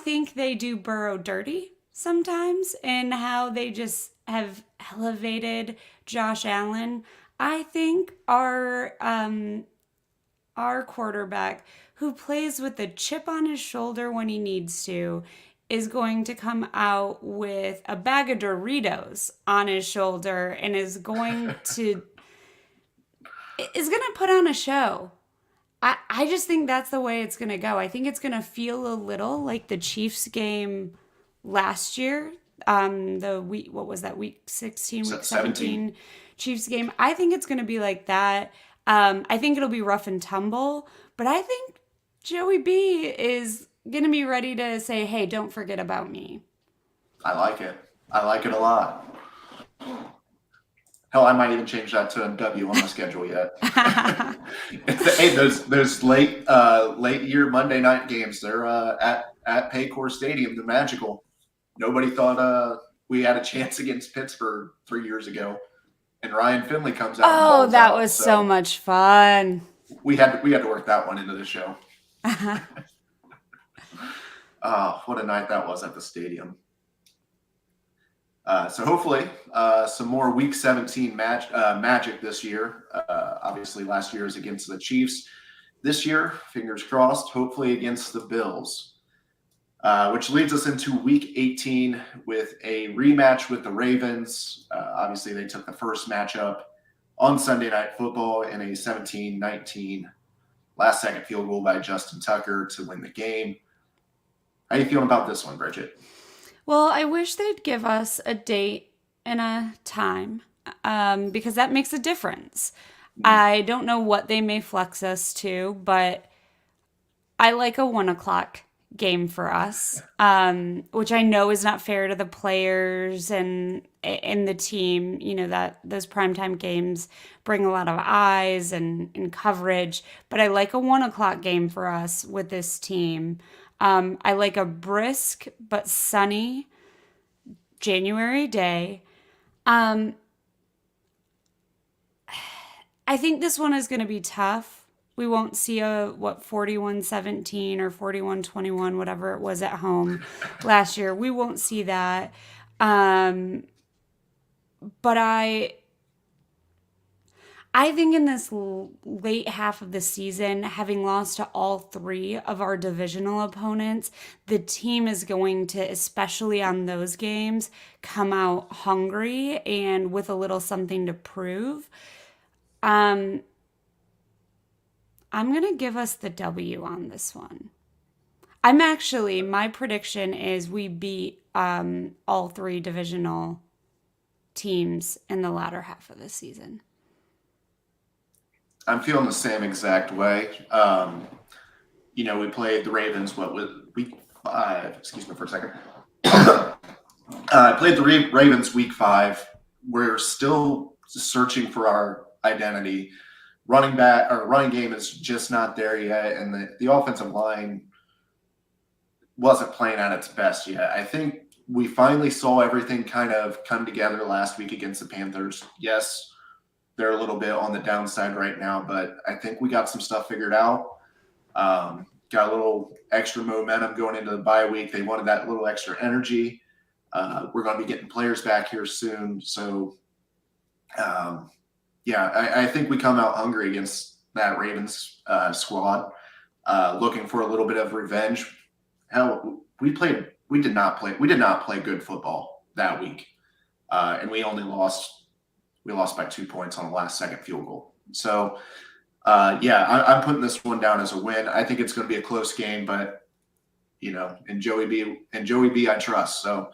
think they do Burrow dirty sometimes in how they just have elevated Josh Allen. I think our quarterback, who plays with a chip on his shoulder when he needs to, is going to come out with a bag of Doritos on his shoulder and is going to put on a show. I just think that's the way it's going to go. I think it's going to feel a little like the Chiefs game last year. Week 16, week 17 Chiefs game. I think it's going to be like that. I think it'll be rough and tumble, but I think Joey B is going to be ready to say, hey, don't forget about me. I like it. I like it a lot. Hell, I might even change that to a W on the schedule yet. Hey, those late year Monday night games, they're at Paycor Stadium, the Magical. Nobody thought we had a chance against Pittsburgh 3 years ago, and Ryan Finley comes out. Oh, that was so much fun. We had to work that one into the show. Oh, what a night that was at the stadium. So hopefully some more Week 17 magic this year. Obviously, last year was against the Chiefs. This year, fingers crossed, hopefully against the Bills. which leads us into Week 18 with a rematch with the Ravens. Obviously, they took the first matchup on Sunday Night Football in a 17-19 last-second field goal by Justin Tucker to win the game. How are you feeling about this one, Bridget? Well, I wish they'd give us a date and a time because that makes a difference. I don't know what they may flex us to, but I like a 1:00 game for us, which I know is not fair to the players and the team. You know that those primetime games bring a lot of eyes and coverage, but I like a 1:00 game for us with this team. I like a brisk but sunny January day. I think this one is going to be tough. We won't see a 41-17 or 41-21, whatever it was at home last year. We won't see that. But I think in this late half of the season, having lost to all three of our divisional opponents, the team is going to, especially on those games, come out hungry and with a little something to prove. I'm going to give us the W on this one. My prediction is we beat all three divisional teams in the latter half of the season. I'm feeling the same exact way. We played the Ravens, week 5? Excuse me for a second. I played the Ravens week 5. We're still searching for our identity. Running game is just not there yet, and the offensive line wasn't playing at its best yet. I think we finally saw everything kind of come together last week against the Panthers. Yes, they're a little bit on the downside right now, but I think we got some stuff figured out. Got a little extra momentum going into the bye week. They wanted that little extra energy. We're going to be getting players back here soon. So, I think we come out hungry against that Ravens squad, looking for a little bit of revenge. Hell, we did not play good football that week, and we lost by 2 points on the last-second field goal. So, I'm putting this one down as a win. I think it's going to be a close game, but in Joey B, I trust. So,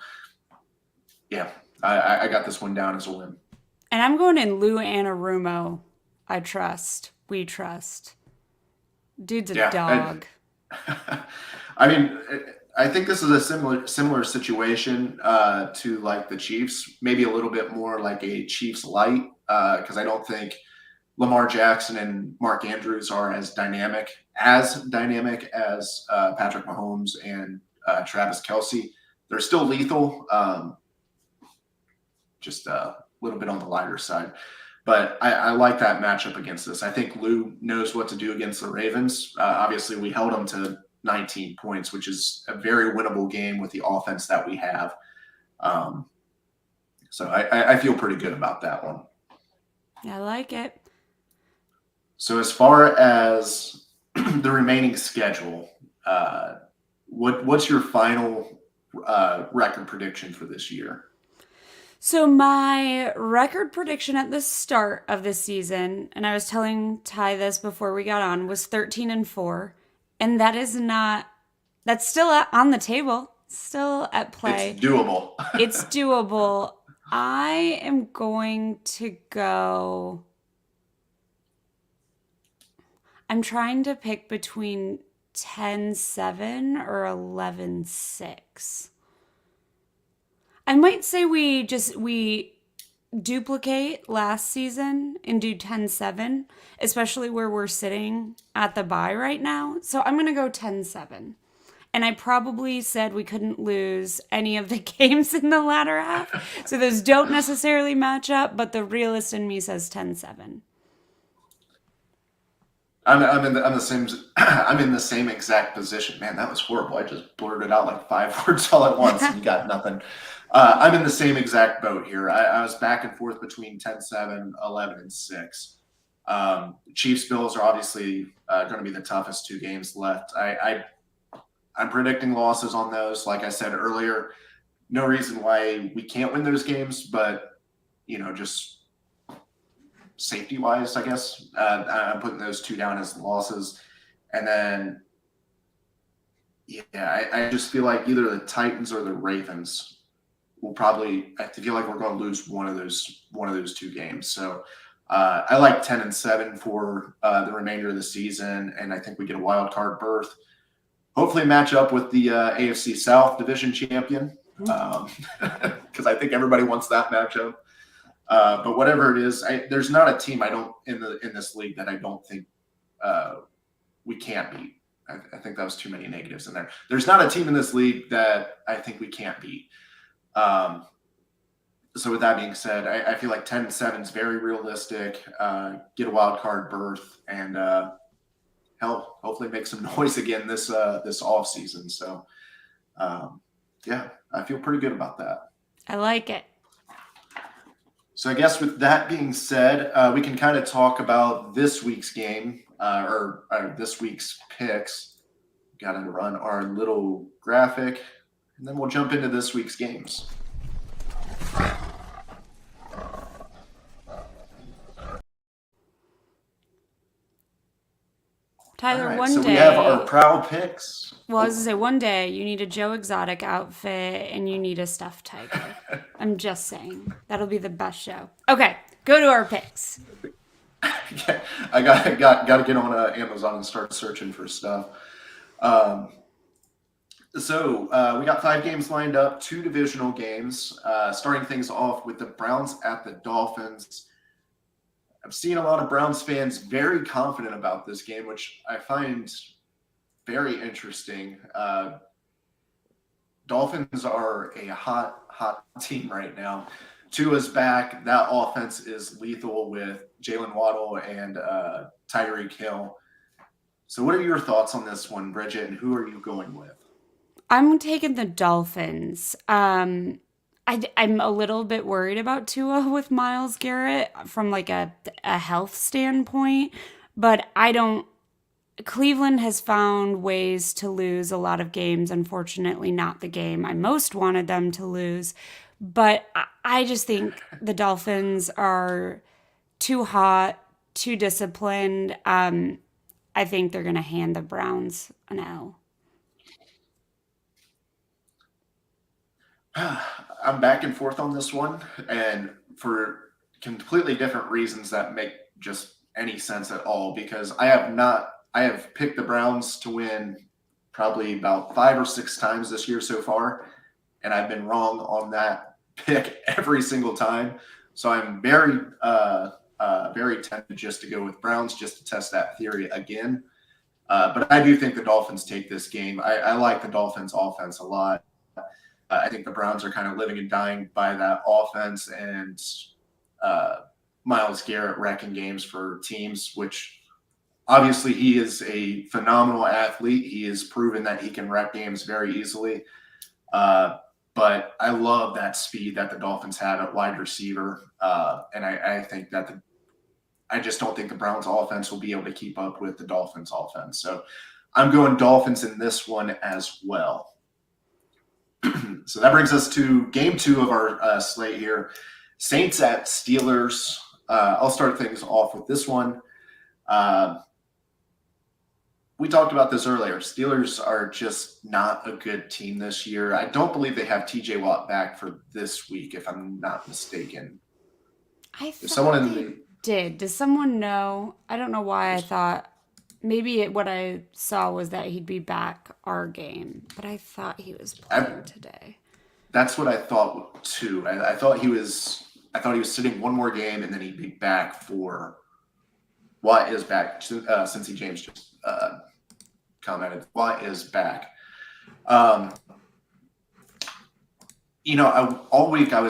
yeah, I got this one down as a win. And I'm going in Lou Anarumo. I trust. We trust. Dude's a dog. I think this is a similar situation to like the Chiefs, maybe a little bit more like a Chiefs light, because I don't think Lamar Jackson and Mark Andrews are as dynamic as Patrick Mahomes and Travis Kelce. They're still lethal, just a little bit on the lighter side. But I like that matchup against this. I think Lou knows what to do against the Ravens. Obviously, we held them to 19 points, which is a very winnable game with the offense that we have. So I feel pretty good about that one. I like it. So as far as the remaining schedule, what's your final record prediction for this year? So my record prediction at the start of the season, and I was telling Ty this before we got on, was 13-4. And that's still on the table, still at play. It's doable. It's doable. I am going to go. I'm trying to pick between 10-7 or 11-6. I might say we duplicate last season and do 10-7, especially where we're sitting at the bye right now. So I'm going to go 10-7. And I probably said we couldn't lose any of the games in the latter half. So those don't necessarily match up, but the realist in me says 10-7. I'm in the same exact position. Man, that was horrible. I just blurted out like 5 words all at once and you got nothing. I'm in the same exact boat here. I was back and forth between 10-7, 11-6. Chiefs Bills are obviously going to be the toughest 2 games left. I I'm predicting losses on those. Like I said earlier, no reason why we can't win those games, but just safety wise, I guess I'm putting those two down as losses. And then, I just feel like either the Titans or the Ravens will probably. I feel like we're going to lose one of those two games. So I like 10-7 for the remainder of the season, and I think we get a wild card berth. Hopefully, match up with the AFC South division champion, because I think everybody wants that matchup. But whatever it is, there's not a team in this league that I don't think we can't beat. I think that was too many negatives in there. There's not a team in this league that I think we can't beat. So with that being said, I feel like 10-7 is very realistic. Get a wild card berth and hopefully make some noise again this off season. So I feel pretty good about that. I like it. So I guess with that being said, we can kind of talk about this week's game or this week's picks. Got to run our little graphic, and then we'll jump into this week's games. Tyler, All right, one so day. we have our prowl picks. Well, I was gonna say, one day you need a Joe Exotic outfit and you need a stuffed tiger. I'm just saying. That'll be the best show. Okay, go to our picks. Yeah, I got to get on Amazon and start searching for stuff. So we got 5 games lined up, 2 divisional games. Starting things off with the Browns at the Dolphins. I've seen a lot of Browns fans very confident about this game, which I find very interesting. Dolphins are a hot team right now. Tua's back. That offense is lethal with Jalen Waddle and Tyreek Hill. So what are your thoughts on this one, Bridget, and who are you going with? I'm taking the Dolphins. I'm a little bit worried about Tua with Myles Garrett from like a health standpoint, but Cleveland has found ways to lose a lot of games. Unfortunately, not the game I most wanted them to lose. But I just think the Dolphins are too hot, too disciplined. I think they're going to hand the Browns an L. I'm back and forth on this one, and for completely different reasons that make just any sense at all, because I have picked the Browns to win probably about 5 or 6 times this year so far, and I've been wrong on that pick every single time. So I'm very tempted just to go with Browns just to test that theory again. But I do think the Dolphins take this game. I like the Dolphins offense a lot. I think the Browns are kind of living and dying by that offense and Myles Garrett wrecking games for teams, which obviously he is a phenomenal athlete. He has proven that he can wreck games very easily. But I love that speed that the Dolphins have at wide receiver. And I think that I just don't think the Browns offense will be able to keep up with the Dolphins offense. So I'm going Dolphins in this one as well. So that brings us to game 2 of our slate here. Saints at Steelers. I'll start things off with this one. We talked about this earlier. Steelers are just not a good team this year. I don't believe they have TJ Watt back for this week, if I'm not mistaken. I thought they did. Does someone know? I don't know why I thought. Maybe what I saw was that he'd be back our game, but I thought he was playing today. That's what I thought too. I thought he was sitting one more game and then he'd be back for Watt is back. Cincy James just commented Watt is back. All week I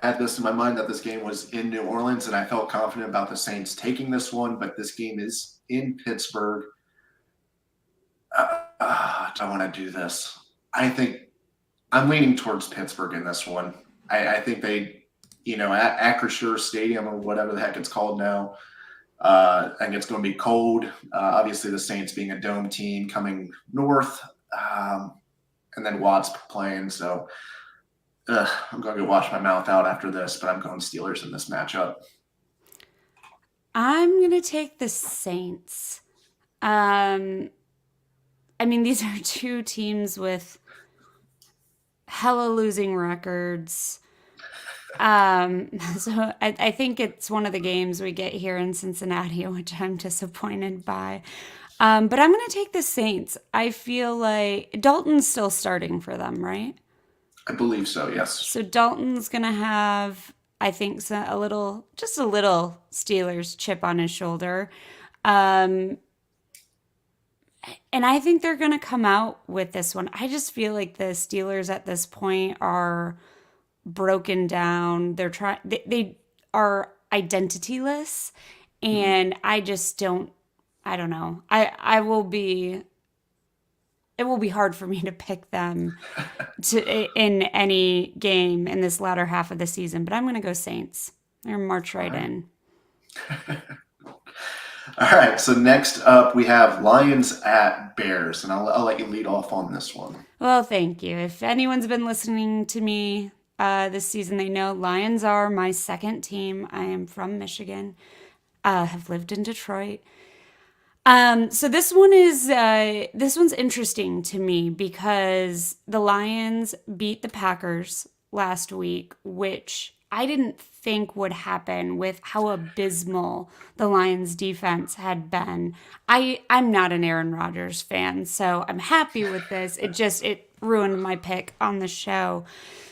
had this in my mind that this game was in New Orleans, and I felt confident about the Saints taking this one, but this game is in Pittsburgh. I don't want to do this. I think I'm leaning towards Pittsburgh in this one. I think they, at Acrisure Stadium or whatever the heck it's called now, I think it's going to be cold. Obviously, the Saints being a dome team coming north, and then Watt's playing. So I'm going to go wash my mouth out after this, but I'm going Steelers in this matchup. I'm going to take the Saints. I mean, these are two teams with hella losing records. So I think it's one of the games we get here in Cincinnati, which I'm disappointed by. But I'm going to take the Saints. I feel like Dalton's still starting for them, right? I believe so, yes. So Dalton's going to have, I think, just a little Steelers chip on his shoulder. And I think they're going to come out with this one. I just feel like the Steelers at this point are broken down. They are identityless, and I just don't. I don't know. It will be hard for me to pick them in any game in this latter half of the season. But I'm going to go Saints. They're going to march right in. All right, so next up we have Lions at Bears, and I'll let you lead off on this one. Well, thank you. If anyone's been listening to me this season, they know Lions are my second team. I am from Michigan, have lived in Detroit. So this one's interesting to me because the Lions beat the Packers last week, which I didn't think would happen with how abysmal the Lions defense had been. I'm not an Aaron Rodgers fan, so I'm happy with this. It ruined my pick on the show.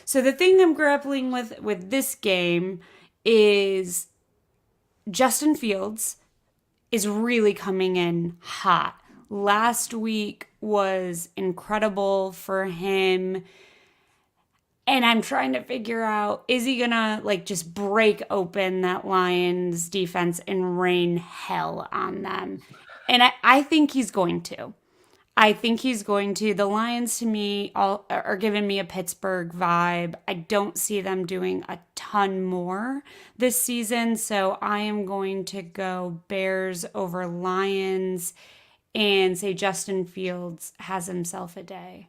So the thing I'm grappling with this game is Justin Fields is really coming in hot. Last week was incredible for him. And I'm trying to figure out, is he gonna just break open that Lions defense and rain hell on them? And I think he's going to. The Lions, to me, are giving me a Pittsburgh vibe. I don't see them doing a ton more this season, so I am going to go Bears over Lions and say Justin Fields has himself a day.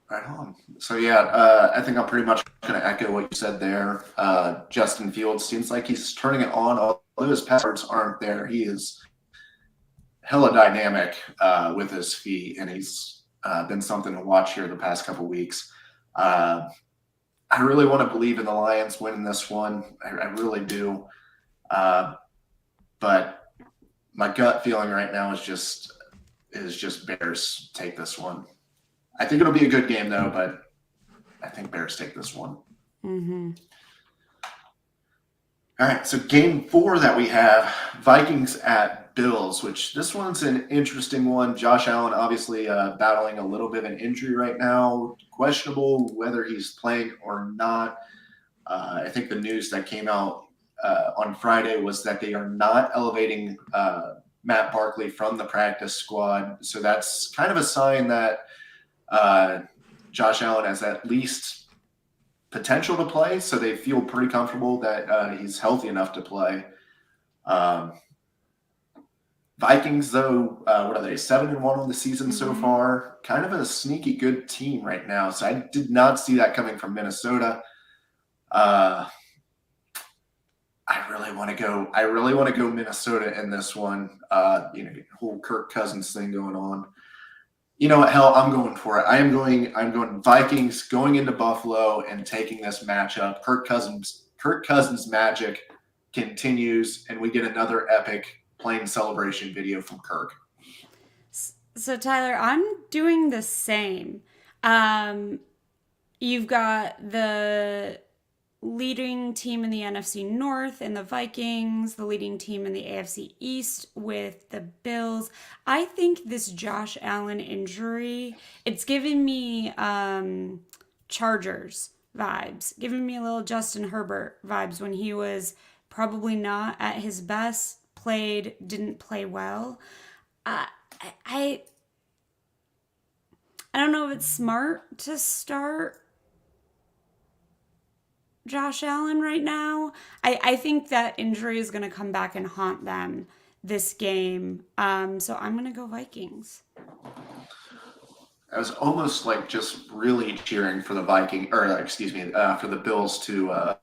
Right on. So yeah, I think I'm pretty much going to echo what you said there. Justin Fields seems like he's turning it on, although his passes aren't there. He is hella dynamic with his feet, and he's been something to watch here the past couple weeks. I really want to believe in the Lions winning this one. I really do. But my gut feeling right now is just Bears take this one. I think it'll be a good game though, but I think Bears take this one. Mm-hmm. All right, so game 4 that we have, Vikings at Bills, which this one's an interesting one. Josh Allen obviously battling a little bit of an injury right now, questionable whether he's playing or not. I think the news that came out on Friday was that they are not elevating Matt Barkley from the practice squad. So that's kind of a sign that Josh Allen has at least potential to play, so they feel pretty comfortable that he's healthy enough to play. Vikings, though, what are they, 7-1 on the season so far? Kind of a sneaky good team right now. So I did not see that coming from Minnesota. I really want to go Minnesota in this one. Whole Kirk Cousins thing going on. You know what? Hell, I'm going for it. I'm going Vikings going into Buffalo and taking this matchup. Kirk Cousins magic continues, and we get another epic plane celebration video from Kirk. So Tyler, I'm doing the same. You've got the leading team in the NFC North in the Vikings, the leading team in the AFC East with the Bills. I think this Josh Allen injury, it's giving me Chargers vibes, giving me a little Justin Herbert vibes when he was probably not at his best, didn't play well. I don't know if it's smart to start Josh Allen right now. I think that injury is going to come back and haunt them this game. So I'm going to go Vikings. I was almost like just really cheering for the for the Bills to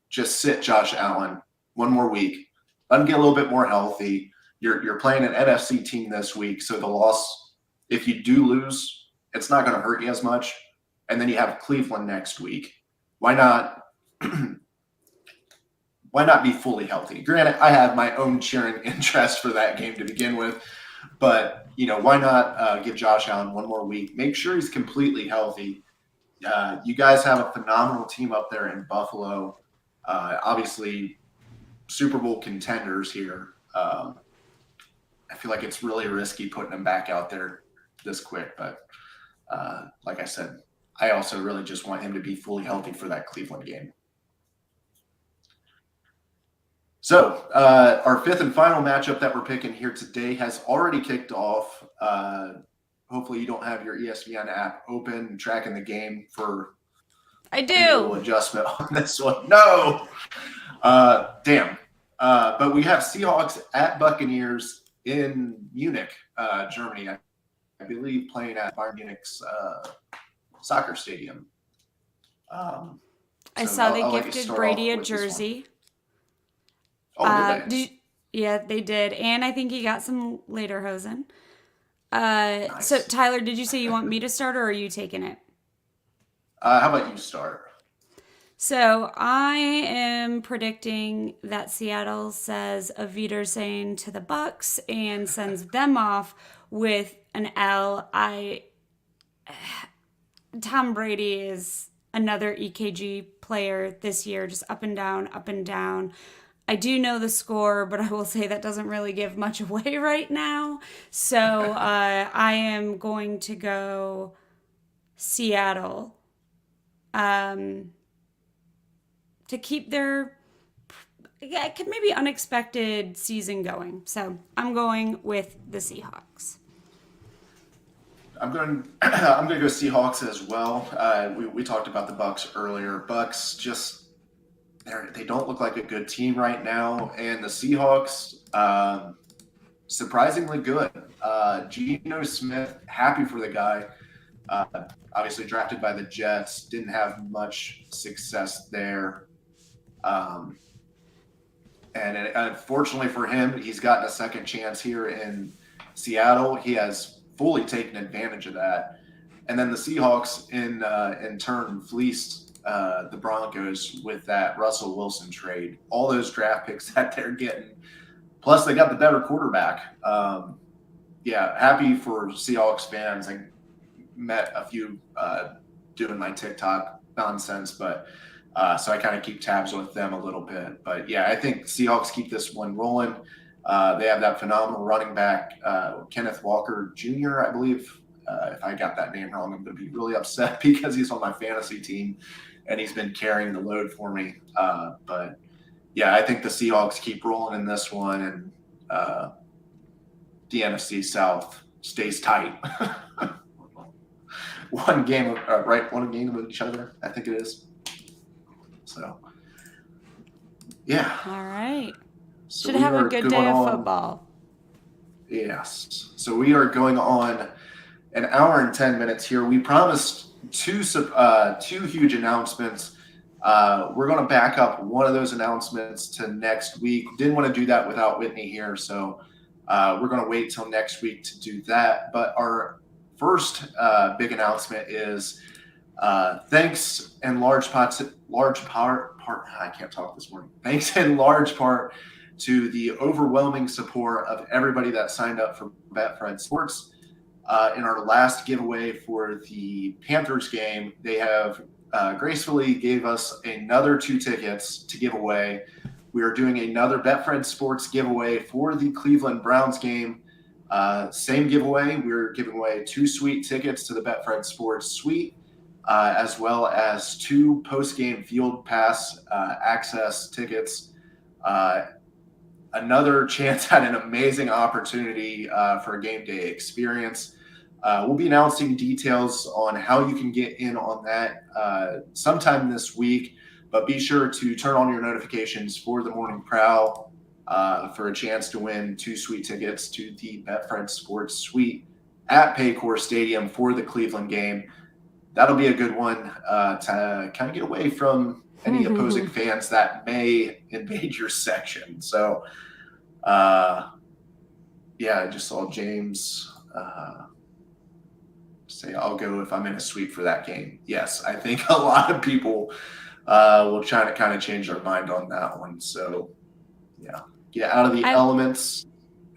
just sit Josh Allen one more week, let him get a little bit more healthy. You're playing an NFC team this week, so the loss, if you do lose, it's not going to hurt you as much. And then you have Cleveland next week. Why not? Why not be fully healthy? Granted, I have my own cheering interest for that game to begin with, but why not give Josh Allen one more week? Make sure he's completely healthy. You guys have a phenomenal team up there in Buffalo. Obviously, Super Bowl contenders here. I feel like it's really risky putting him back out there this quick, but like I said, I also really just want him to be fully healthy for that Cleveland game. So our fifth and final matchup that we're picking here today has already kicked off. Hopefully you don't have your ESPN app open, tracking the game for I a little do. adjustment on this one. No! Damn. But we have Seahawks at Buccaneers in Munich, Germany. I believe playing at Bayern Munich's soccer stadium. I saw they I'll let you gifted start Brady off a with this one. jersey. Oh, did they? Yeah, they did. And I think he got some lederhosen. Nice. So, Tyler, did you say you want me to start or are you taking it? How about you start? So, I am predicting that Seattle says a Wiedersehen to the Bucks and sends them off with an L. Tom Brady is another EKG player this year, just up and down, up and down. I do know the score, but I will say that doesn't really give much away right now. So I am going to go Seattle to keep their maybe unexpected season going. So I'm going with the Seahawks. I'm going to go Seahawks as well. We talked about the Bucks earlier. Bucks just they don't look like a good team right now, and the Seahawks surprisingly good. Geno Smith, happy for the guy. Obviously drafted by the Jets, didn't have much success there. And unfortunately for him, he's gotten a second chance here in Seattle. He has fully taken advantage of that. And then the Seahawks in turn fleeced the Broncos with that Russell Wilson trade. All those draft picks that they're getting. Plus, they got the better quarterback. Happy for Seahawks fans. I met a few doing my TikTok nonsense, but so I kind of keep tabs with them a little bit. But, yeah, I think Seahawks keep this one rolling. They have that phenomenal running back, Kenneth Walker Jr., I believe. If I got that name wrong, I'm going to be really upset because he's on my fantasy team and he's been carrying the load for me. But, yeah, I think the Seahawks keep rolling in this one, and the NFC South stays tight. One game of each other, I think it is. So, yeah. All right. So Should have a good day of football. Yes. So we are going on an hour and 10 minutes here. We promised two huge announcements. We're going to back up one of those announcements to next week. Didn't want to do that without Whitney here, so we're going to wait till next week to do that. But our first big announcement is thanks in large part. I can't talk this morning. Thanks in large part to the overwhelming support of everybody that signed up for Betfred Sports. In our last giveaway for the Panthers game, they have gracefully gave us another 2 tickets to give away. We are doing another Betfred Sports giveaway for the Cleveland Browns game. Same giveaway. We're giving away 2 sweet tickets to the Betfred Sports suite, as well as 2 post-game field pass access tickets. Another chance at an amazing opportunity for a game day experience. We'll be announcing details on how you can get in on that sometime this week, but be sure to turn on your notifications for the Morning Prowl for a chance to win 2 sweet tickets to the Betfred Sports Suite at Paycor Stadium for the Cleveland game. That'll be a good one to kind of get away from any opposing fans that may invade your section. So, I just saw James say, I'll go if I'm in a suite for that game. Yes, I think a lot of people will try to kind of change their mind on that one. So, yeah, get out of the elements.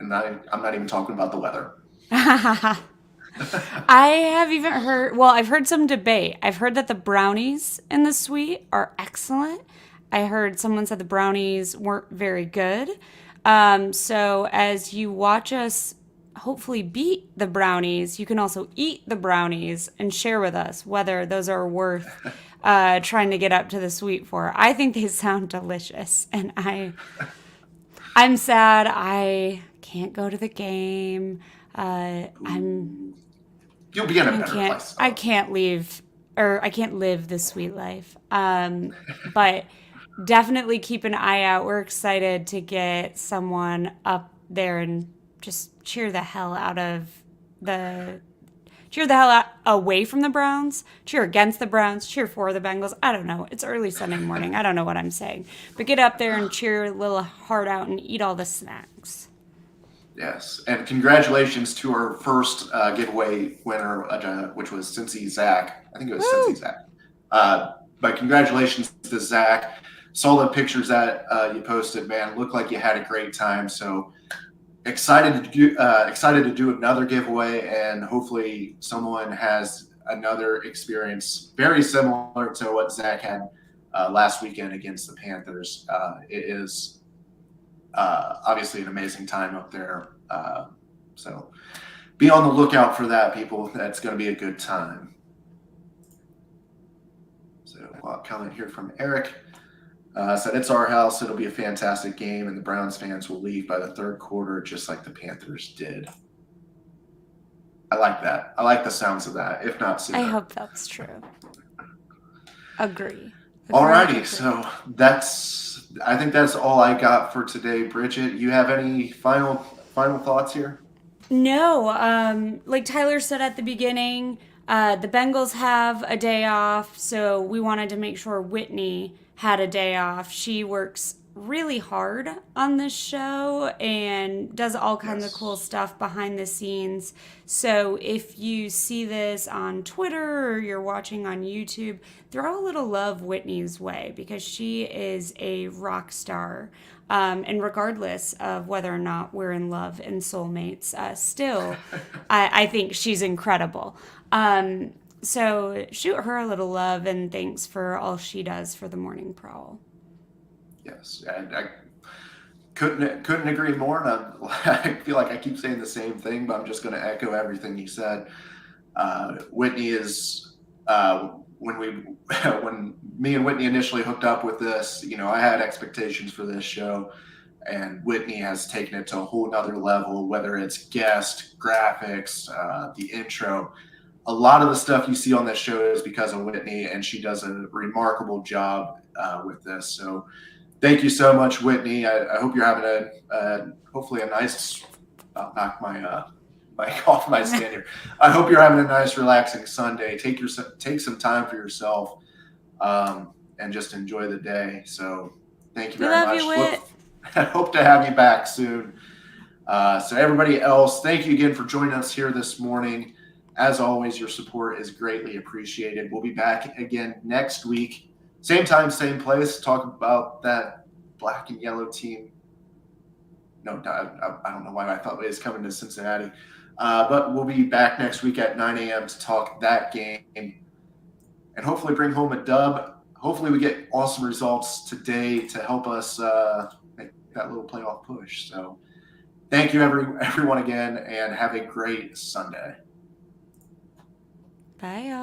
And I'm not even talking about the weather. I have even heard, I've heard some debate. I've heard that the brownies in the suite are excellent. I heard someone said the brownies weren't very good. So as you watch us hopefully beat the brownies, you can also eat the brownies and share with us whether those are worth trying to get up to the suite for. I think they sound delicious, and I'm sad I can't go to the game. You'll be in a better place. I can't live the sweet life. But definitely keep an eye out. We're excited to get someone up there and just cheer the hell away from the Browns, cheer against the Browns, cheer for the Bengals. I don't know. It's early Sunday morning. I don't know what I'm saying. But get up there and cheer a little heart out and eat all the snacks. Yes, and congratulations to our first giveaway winner, which was Cincy Zach. I think it was Cincy Zach. But congratulations to Zach. Saw the pictures that you posted, man. Looked like you had a great time. So excited to do another giveaway, and hopefully someone has another experience very similar to what Zach had last weekend against the Panthers. It is obviously an amazing time up there. So be on the lookout for that, people. That's going to be a good time. So a comment here from Eric. Said it's our house. It'll be a fantastic game, and the Browns fans will leave by the third quarter, just like the Panthers did. I like that. I like the sounds of that, if not sooner. I hope that's true. Agree. Alrighty, so I think that's all I got for today. Bridget, you have any final thoughts here? No, like Tyler said at the beginning, the Bengals have a day off, so we wanted to make sure Whitney had a day off. She works really hard on this show and does all kinds of cool stuff behind the scenes. So if you see this on Twitter or you're watching on YouTube, throw a little love Whitney's way, because she is a rock star. And regardless of whether or not we're in love and soulmates, still, I think she's incredible. So shoot her a little love and thanks for all she does for the Morning Prowl. Yes, I couldn't agree more. And I feel like I keep saying the same thing, but I'm just going to echo everything you said. Whitney is when me and Whitney initially hooked up with this, I had expectations for this show, and Whitney has taken it to a whole nother level. Whether it's guest graphics, the intro. A lot of the stuff you see on this show is because of Whitney, and she does a remarkable job with this. So thank you so much, Whitney. I hope you're having hopefully a nice, knock my mic off my stand here. I hope you're having a nice, relaxing Sunday. Take some time for yourself and just enjoy the day. So thank you very much. I hope to have you back soon. So everybody else, thank you again for joining us here this morning. As always, your support is greatly appreciated. We'll be back again next week. Same time, same place. Talk about that black and yellow team. No, I don't know why I thought it was coming to Cincinnati. But we'll be back next week at 9 a.m. to talk that game and hopefully bring home a dub. Hopefully we get awesome results today to help us make that little playoff push. So thank you, everyone again, and have a great Sunday. Bye, y'all.